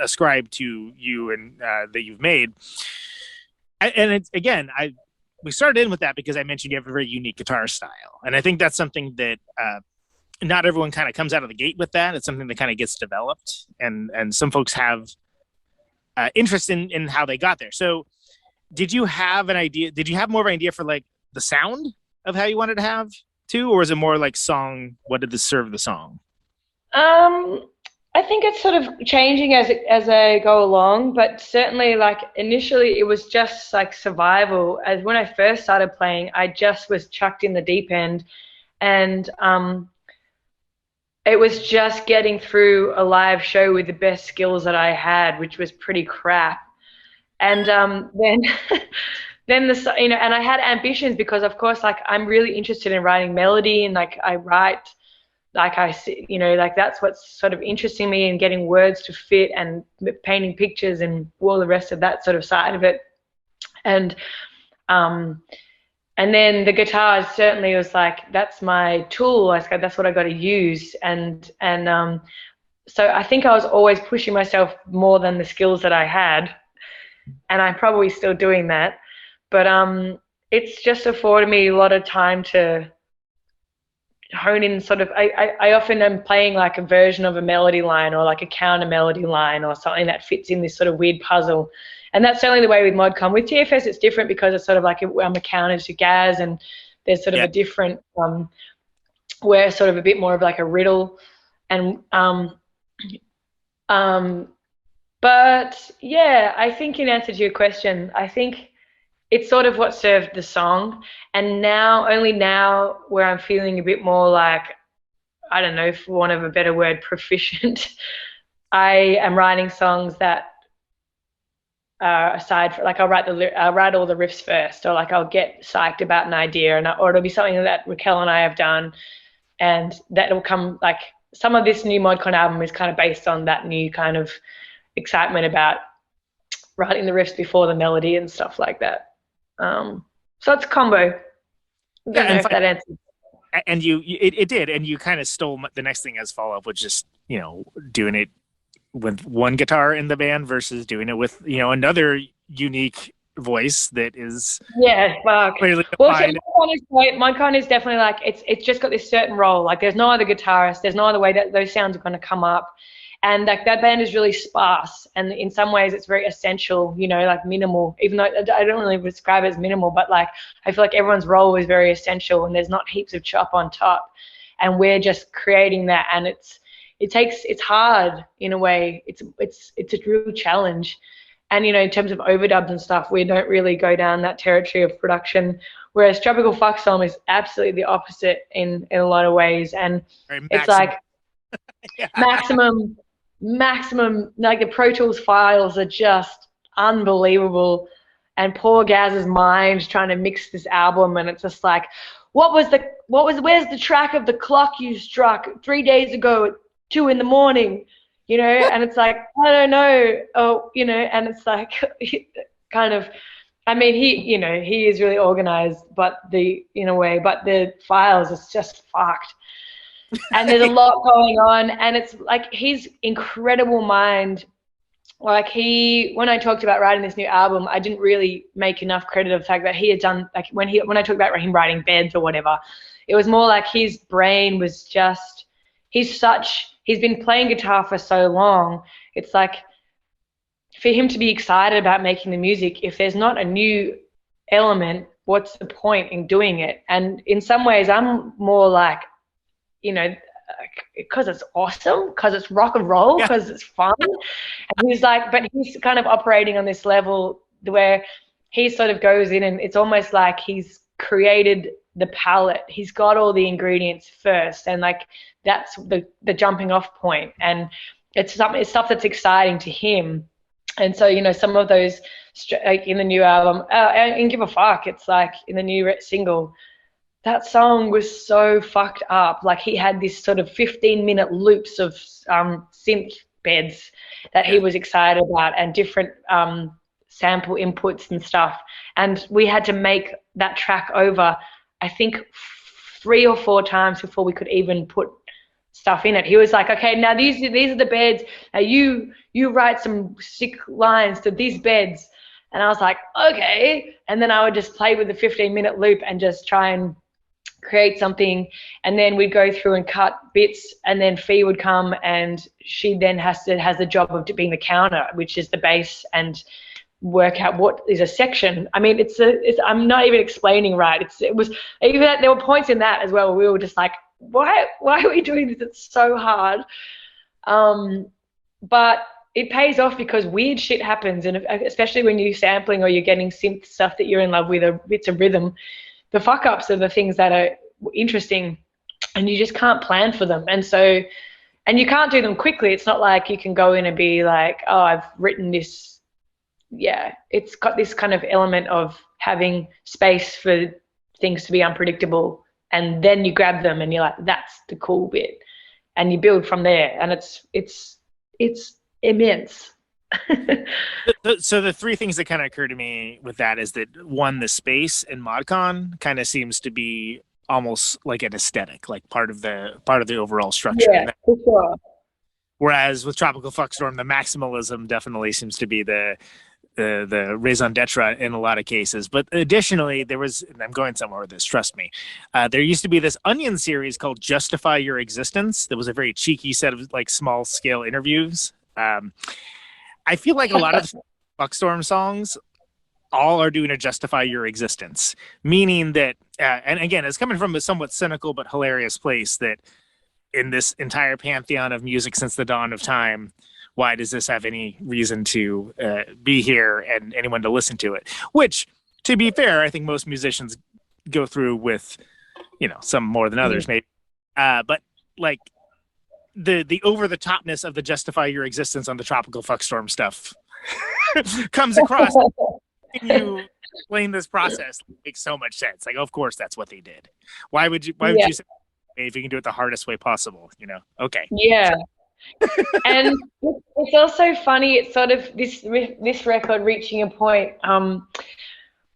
ascribe to you and that you've made. And it's, again, we started in with that because I mentioned you have a very unique guitar style. And I think that's something that not everyone kind of comes out of the gate with that. It's something that kind of gets developed. And some folks have interest in how they got there. So did you have an idea? Did you have more of an idea for like the sound of how you wanted to have too? Or was it more like song? What did this serve the song? I think it's sort of changing as I go along, but certainly like initially it was just like survival. As when I first started playing, I just was chucked in the deep end and it was just getting through a live show with the best skills that I had, which was pretty crap. And then and I had ambitions because of course like I'm really interested in writing melody and like I write like I see, you know, like that's what's sort of interesting me and getting words to fit and painting pictures and all the rest of that sort of side of it. And then the guitar certainly was like, that's my tool. That's what I got to use. And so I think I was always pushing myself more than the skills that I had. And I'm probably still doing that. But it's just afforded me a lot of time to hone in sort of, I often am playing like a version of a melody line or like a counter melody line or something that fits in this sort of weird puzzle. And that's certainly the way with ModCon. With TFS it's different because it's sort of like I'm a counter to Gaz and there's sort of a different, we're sort of a bit more of like a riddle. And but yeah, I think in answer to your question, I think it's sort of what served the song. And only now where I'm feeling a bit more like, I don't know, for want of a better word, proficient, I am writing songs that aside from, like I'll write all the riffs first, or like I'll get psyched about an idea or it'll be something that Raquel and I have done and that will come, like some of this new ModCon album is kind of based on that new kind of excitement about writing the riffs before the melody and stuff like that. So it's a combo. I don't know if that answers. And it did, and you kind of stole the next thing as follow-up, which is, you know, doing it with one guitar in the band versus doing it with, you know, another unique voice that is clearly defined. Well, ModCon is definitely like it's just got this certain role. Like there's no other guitarist, there's no other way that those sounds are going to come up. And like that band is really sparse, and in some ways it's very essential, you know, like minimal, even though I don't really describe it as minimal, but like I feel like everyone's role is very essential and there's not heaps of chop on top, and we're just creating that, and it's it's hard in a way. It's a real challenge. And, in terms of overdubs and stuff, we don't really go down that territory of production, whereas Tropical Fuckstorm is absolutely the opposite in a lot of ways. And it's like maximum, like the Pro Tools files are just unbelievable. And poor Gaz's mind trying to mix this album, and it's just like, where's the track of the clock you struck 3 days ago at 2 a.m, and it's like, I don't know. Oh, and it's like kind of, I mean, he is really organized, but in a way, but the files is just fucked. And there's a lot going on, and it's like his incredible mind. Like when I talked about writing this new album, I didn't really make enough credit of the fact that he had done, like when I talked about him writing Beds or whatever, it was more like his brain was just, he's been playing guitar for so long. It's like for him to be excited about making the music, if there's not a new element, what's the point in doing it? And in some ways I'm more like, because it's awesome, because it's rock and roll, because it's fun. And he's like, but he's kind of operating on this level where he sort of goes in, and it's almost like he's created the palette. He's got all the ingredients first, and like that's the jumping off point. And it's stuff that's exciting to him. And so, some of those, like in the new album, and Give a Fuck, it's like in the new single, that song was so fucked up. Like he had this sort of 15-minute loops of synth beds that he was excited about, and different sample inputs and stuff. And we had to make that track over, I think 3 or 4 times before we could even put stuff in it. He was like, okay, now these are the beds. Now you write some sick lines to these beds. And I was like, okay. And then I would just play with the 15-minute loop and just try and create something. And then we'd go through and cut bits, and then Fee would come, and she then has the job of being the counter, which is the bass, and work out what is a section. I mean, I'm not even explaining right. It was even that there were points in that as well where we were just like, why are we doing this? It's so hard. But it pays off because weird shit happens, and especially when you're sampling or you're getting synth stuff that you're in love with, or bits of rhythm, the fuck ups are the things that are interesting, and you just can't plan for them. And you can't do them quickly. It's not like you can go in and be like, oh, I've written this. Yeah, it's got this kind of element of having space for things to be unpredictable, and then you grab them and you're like, that's the cool bit, and you build from there, and it's immense. So the 3 things that kind of occur to me with that is that, one, the space in ModCon kind of seems to be almost like an aesthetic, like part of the overall structure. Yeah, for sure. Whereas with Tropical Fuckstorm, the maximalism definitely seems to be the raison d'etre in a lot of cases. But additionally, there was, and I'm going somewhere with this, trust me, there used to be this Onion series called Justify Your Existence. That was a very cheeky set of like small scale interviews. I feel like a lot of Fuckstorm songs all are doing a Justify Your Existence, meaning that, and again, it's coming from a somewhat cynical but hilarious place, that in this entire pantheon of music since the dawn of time, why does this have any reason to be here and anyone to listen to it? Which, to be fair, I think most musicians go through with, some more than others, maybe. But like the over the topness of the Justify Your Existence on the Tropical Fuckstorm stuff comes across. You explain this process, it makes so much sense. Like, of course, that's what they did. Why would you say if you can do it the hardest way possible? Okay. Yeah. And it's also funny. It's sort of this record reaching a point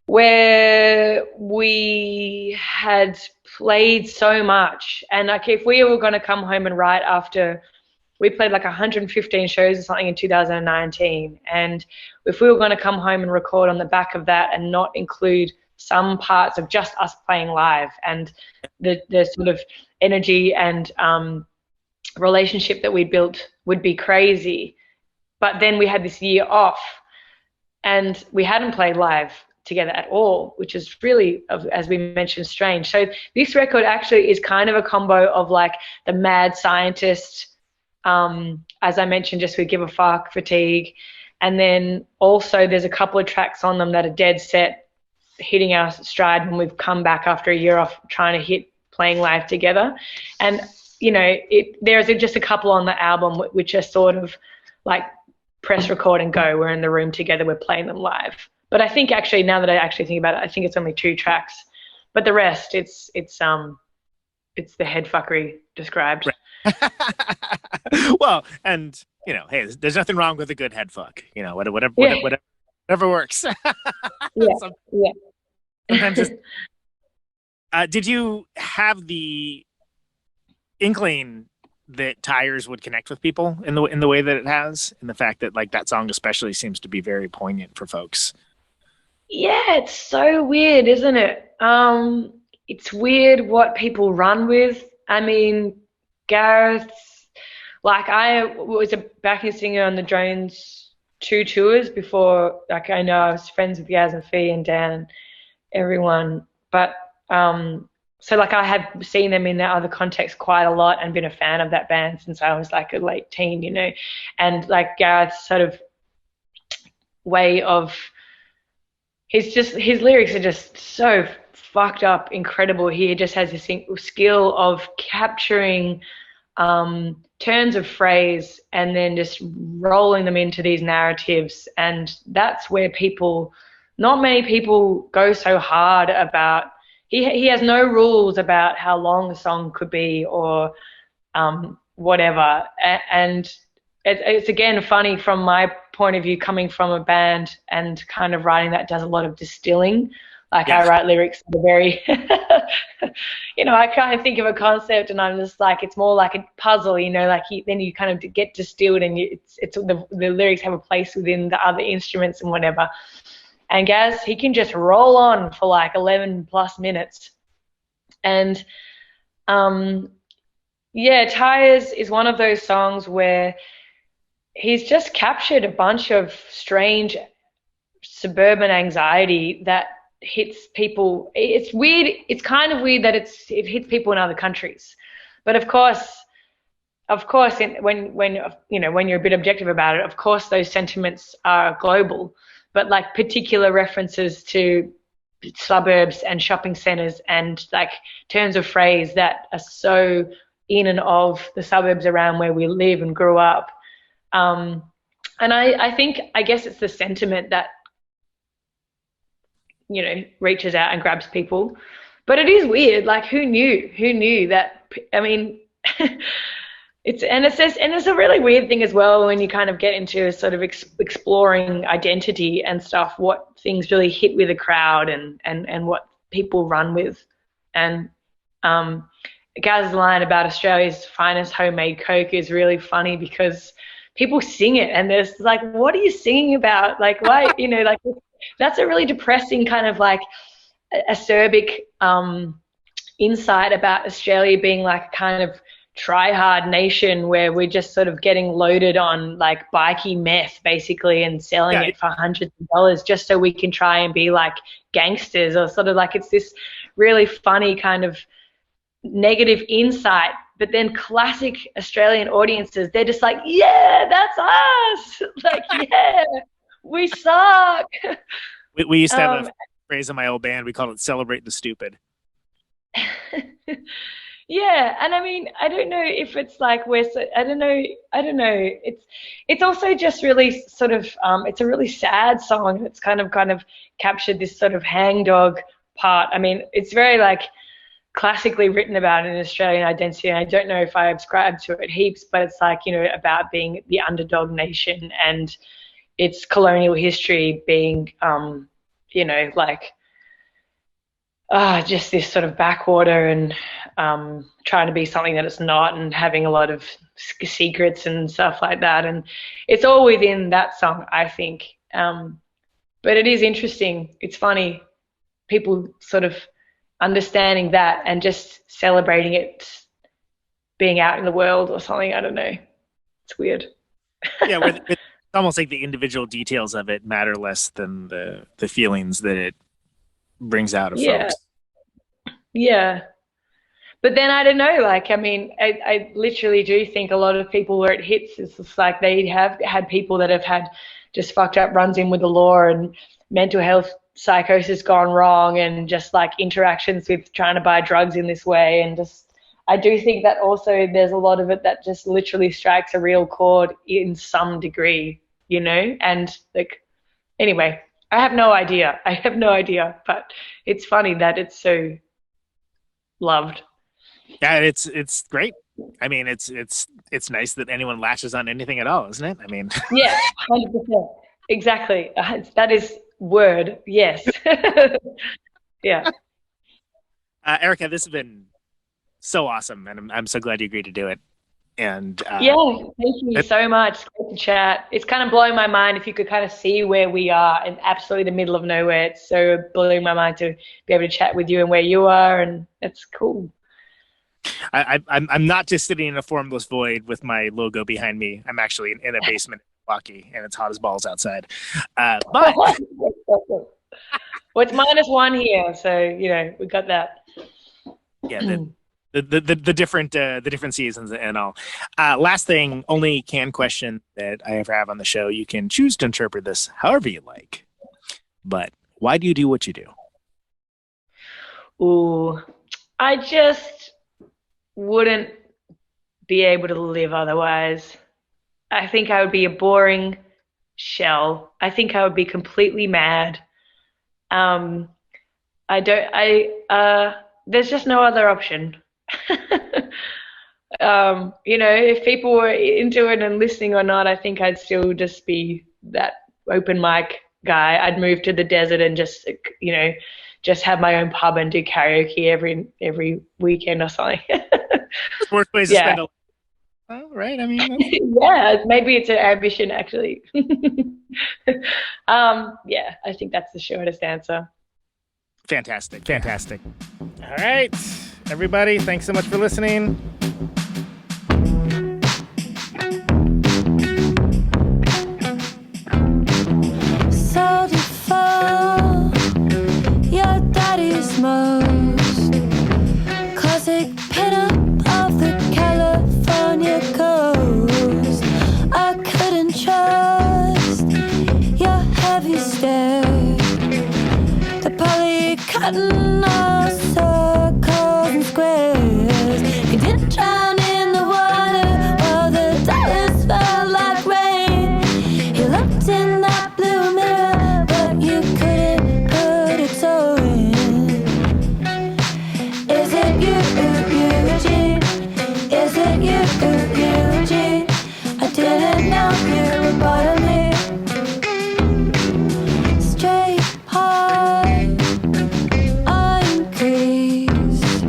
where we had played so much, and like if we were going to come home and write after we played like 115 shows or something in 2019, and if we were going to come home and record on the back of that and not include some parts of just us playing live, and the sort of energy and relationship that we built would be crazy. But then we had this year off, and we hadn't played live together at all, which is really, as we mentioned, strange. So this record actually is kind of a combo of like the mad scientist As I mentioned, just with Give a Fuck, Fatigue. And then also there's a couple of tracks on them that are dead set, hitting our stride when we've come back after a year off trying to hit playing live together. And, you know, there's just a couple on the album which are sort of like press record and go. We're in the room together, we're playing them live. But I think actually, now that I actually think about it, I think it's only 2 tracks. But the rest, it's the head fuckery described. Well, and you know, hey, there's nothing wrong with a good head fuck. You know, whatever works. Yeah. Sometimes it's, did you have the inkling that Tyres would connect with people in the way that it has, and the fact that like that song especially seems to be very poignant for folks? Yeah, it's so weird, isn't it? It's weird what people run with. I mean, Gareth's, like, I was a backing singer on the Jones 2 tours before. Like, I know I was friends with Yaz and Fee and Dan and everyone, but so like I have seen them in that other context quite a lot and been a fan of that band since I was like a late teen, you know. And like Gareth's sort of way of, his lyrics are just so fucked up, incredible. He just has this skill of capturing turns of phrase and then just rolling them into these narratives. And that's where not many people go so hard about. He has no rules about how long a song could be or whatever. And it's again funny from my point of view, coming from a band and kind of writing that does a lot of distilling. Like, yeah. I write lyrics that are very, you know, I kind of think of a concept and I'm just like, it's more like a puzzle, you know, like then you kind of get distilled and the lyrics have a place within the other instruments and whatever. And Gaz, he can just roll on for like 11 plus minutes. And yeah, Tyres is one of those songs where he's just captured a bunch of strange suburban anxiety that hits people. It's weird. It's kind of weird that it hits people in other countries. But of course, when you know, when you're a bit objective about it, of course those sentiments are global. But like particular references to suburbs and shopping centres and like terms of phrase that are so in and of the suburbs around where we live and grew up. And I guess it's the sentiment that, you know, reaches out and grabs people. But it is weird. Like, who knew that? I mean, it's a really weird thing as well when you kind of get into sort of exploring identity and stuff, what things really hit with a crowd and what people run with. And Gaz's line about Australia's finest homemade Coke is really funny because people sing it and there's like, what are you singing about? Like, why, you know, like that's a really depressing kind of like acerbic insight about Australia being like a kind of try-hard nation where we're just sort of getting loaded on like bikey meth basically and selling it for hundreds of dollars just so we can try and be like gangsters, or sort of like it's this really funny kind of negative insight. But then classic Australian audiences, they're just like, yeah, that's us. Like, yeah, we suck. We used to have a phrase in my old band. We called it "Celebrate the Stupid." Yeah, and I mean, I don't know if it's like I don't know. It's also just really sort of it's a really sad song. It's kind of captured this sort of hangdog part. I mean, it's very like classically written about in Australian identity, and I don't know if I subscribe to it heaps, but it's like, you know, about being the underdog nation and its colonial history being you know, like just this sort of backwater and trying to be something that it's not and having a lot of secrets and stuff like that. And it's all within that song, I think. But it is interesting. It's funny, people sort of understanding that and just celebrating it being out in the world or something. I don't know. It's weird. Yeah, it's almost like the individual details of it matter less than the feelings that it brings out of folks. Yeah. But then I don't know, like, I mean, I literally do think a lot of people where it hits, it's just like they have had people that have had just fucked up runs in with the law and mental health psychosis gone wrong and just like interactions with trying to buy drugs in this way. And just, I do think that also there's a lot of it that just literally strikes a real chord in some degree, you know? And like, anyway, I have no idea, but it's funny that it's so loved. Yeah, it's great. I mean, it's nice that anyone lashes on anything at all, isn't it? I mean, yeah, 100%, exactly. That is word. Yes. Yeah. Erica, this has been so awesome, and I'm so glad you agreed to do it. And yeah, thank you so much. Great to chat. It's kind of blowing my mind if you could kind of see where we are in absolutely the middle of nowhere. It's so blowing my mind to be able to chat with you and where you are, and it's cool. I'm not just sitting in a formless void with my logo behind me. I'm actually in a basement in Milwaukee, and it's hot as balls outside. But well, it's -1 here, so you know we got that. Yeah, the different seasons and all. Last thing, only can question that I ever have on the show. You can choose to interpret this however you like, but why do you do what you do? Ooh, I just wouldn't be able to live otherwise. I think I would be a boring shell. I think I would be completely mad. There's just no other option. You know, if people were into it and listening or not, I think I'd still just be that open mic guy. I'd move to the desert and just, you know, just have my own pub and do karaoke every weekend or something. Worst place to spend a well, right? I mean, yeah, maybe it's an ambition actually. Yeah, I think that's the shortest answer. Fantastic. All right, everybody, thanks so much for listening. So to fall your daddy's most classic pinup of the California coast. I couldn't trust your heavy stare, the poly cotton all circles and squares. You didn't drown in the water while the dollars fell like rain. You looked in that blue mirror, but you couldn't put a toe in. Is it you, Eugene? Is it you, Eugene? I didn't know you were part of me. Straight hard on crease,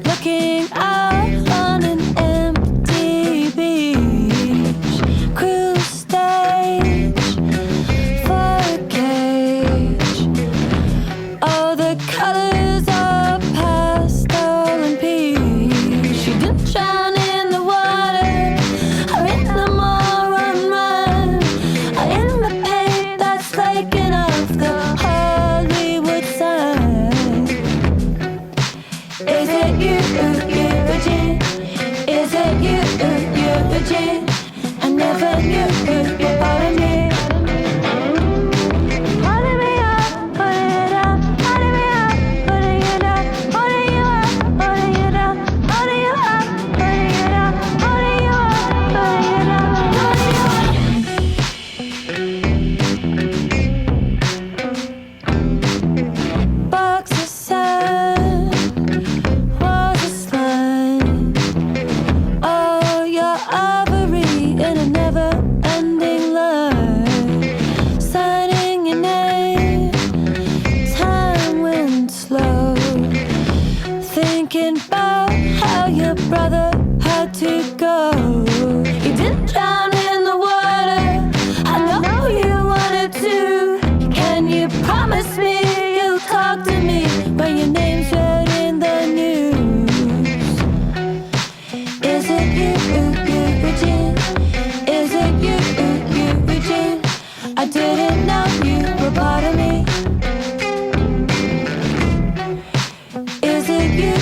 looking out on an empty beach, cruise stage for a cage. All the colors are pastel and peach. You didn't drown in the water, or in the moron run, or in the paint that's flaking off the Hollywood sign. Is it you, Eugene? Is it you, Eugene? I never knew you were part of me. Holding me up, putting it down, holding me up, putting it down, holding you up, putting it down, holding you up, putting it down, holding you up, putting it down, holding you up. Box of sand, walls of slime. Oh, your ivory in a never-ending line. Signing your name, time went slow. Thinking about how your brother had to go. You didn't drown in the water, I know you wanted to. Can you promise me you'll talk to me when your name's read in the news? Is it you, Eugene? Is it you, Eugene? I didn't know you were part of me. Is it you,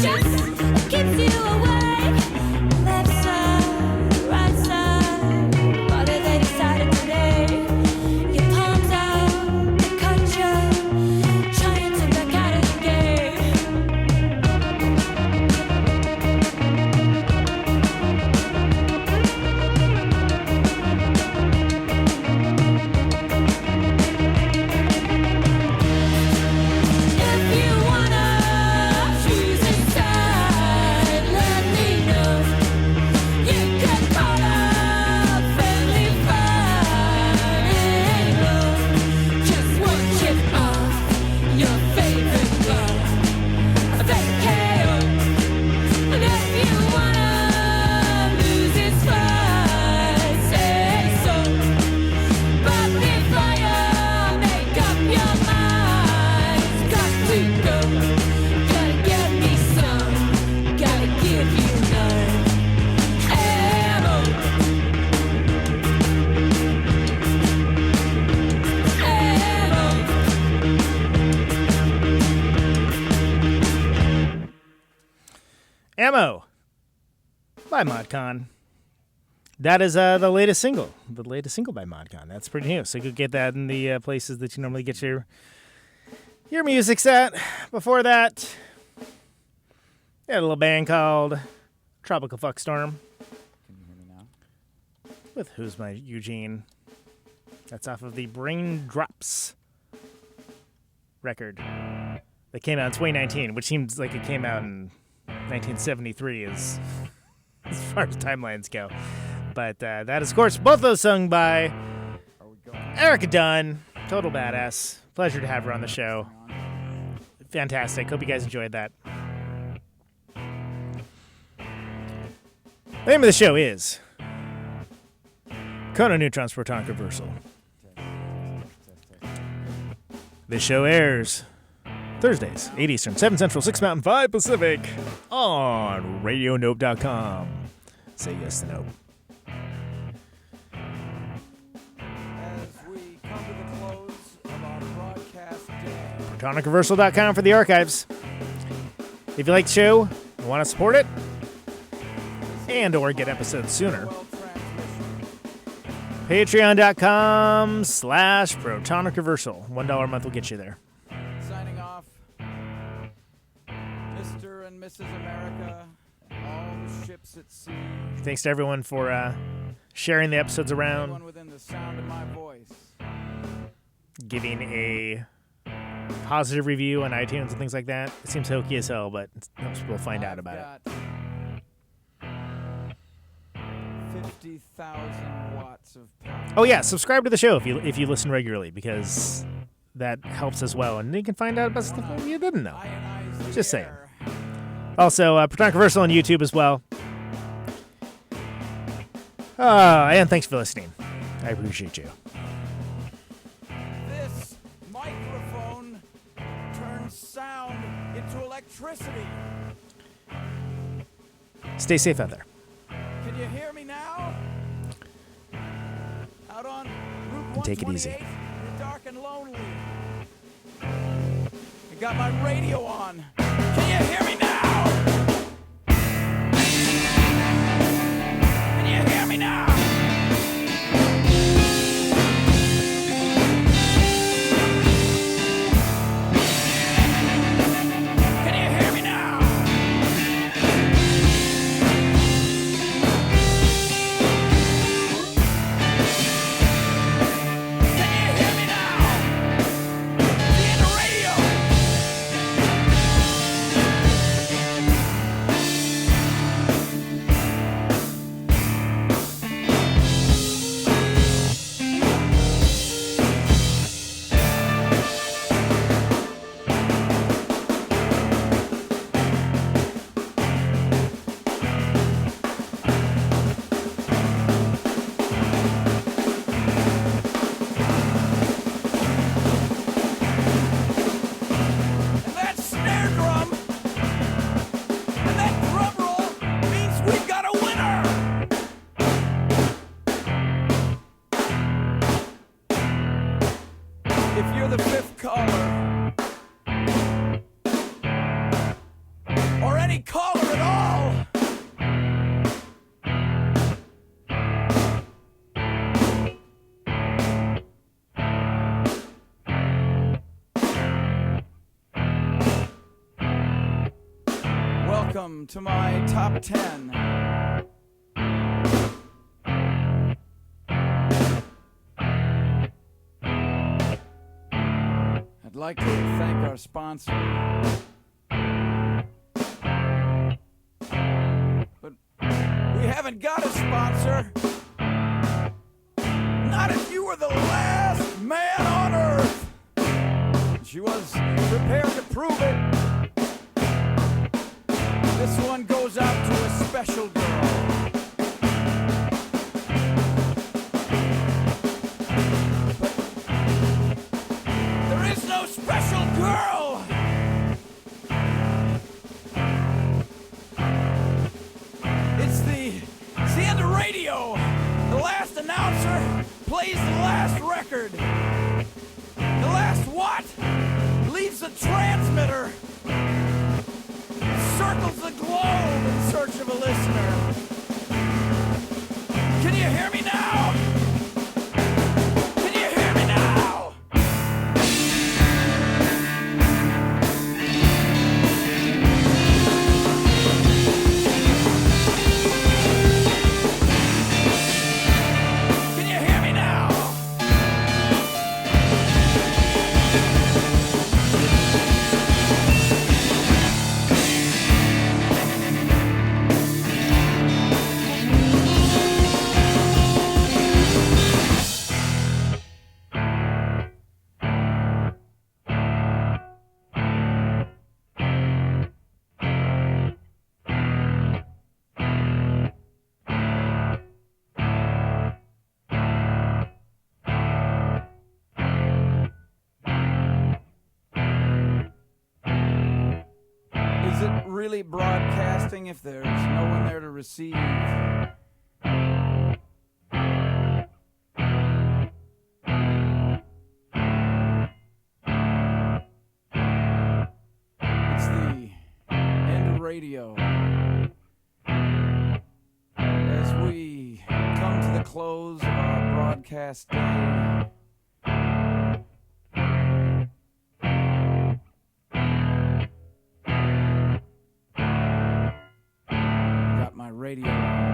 Just keeps you awake. Left side, right side. What have they decided today? Your palms out, they cut you, trying to back out of the game. If you wanna choose a side, let me know. You can call up friendly fire. Just one chip off your favorite bar. A fake KO. And if you wanna lose its fight, say so. But before you make up your mind, got to go. Gotta get me some, gotta give you none. Ammo. Ammo by ModCon. That is the latest single. The latest single by ModCon. That's pretty new. So you could get that in the places that you normally get your music set. Before that, we had a little band called Tropical Fuckstorm. Can you hear me now? With Who's My Eugene. That's off of the Brain Drops record that came out in 2019, which seems like it came out in 1973 as far as timelines go. But that is, of course, both those sung by Erica Dunn. Total badass. Pleasure to have her on the show. Fantastic. Hope you guys enjoyed that. The name of the show is Conan Neutron's Protonic Reversal. This show airs Thursdays, 8 Eastern, 7 Central, 6 Mountain, 5 Pacific on RadioNope.com. Say yes to Nope. As we come to the close of our broadcast day, ProtonicReversal.com for the archives. If you like the show and want to support it, and or get episodes sooner, well transmission. Patreon.com/ProtonicReversal. $1 a month will get you there. Signing off, Mr. and Mrs. America, and all the ships at sea, Thanks to everyone for sharing the episodes everyone around, within the sound of my voice. giving a positive review on iTunes and things like that. It seems hokey as hell, but it helps people find out about it. it. 50,000 watts of power. Oh yeah, subscribe to the show if you listen regularly, because that helps as well, and you can find out about stuff you didn't know. Ionize the Just saying. air. Also, Protonic Reversal on YouTube as well. And thanks for listening. I appreciate you. This microphone turns sound into electricity. Stay safe out there. Can you hear me now? Out on Route And take it easy. 128, you're dark and lonely. I got my radio on. Can you hear me now? Can you hear me now? Can you hear me now? Can you hear me now? See you in the radio. any caller at all. Welcome to my top 10. I'd like to thank our sponsor. But we haven't got a sponsor. Not if you were the last man on Earth. She was prepared to prove it. This one goes out to a special girl. But there is no special girl. It's the end of radio. The last announcer plays the last record. The last what? Leaves the transmitter. Circles the globe in search of a listener. Can you hear me now? Can you hear me now? Can you hear me now? Is it really broadcasting if there's no one there to receive? It's the end of radio. As we come to the close of our broadcast day, got my radio on.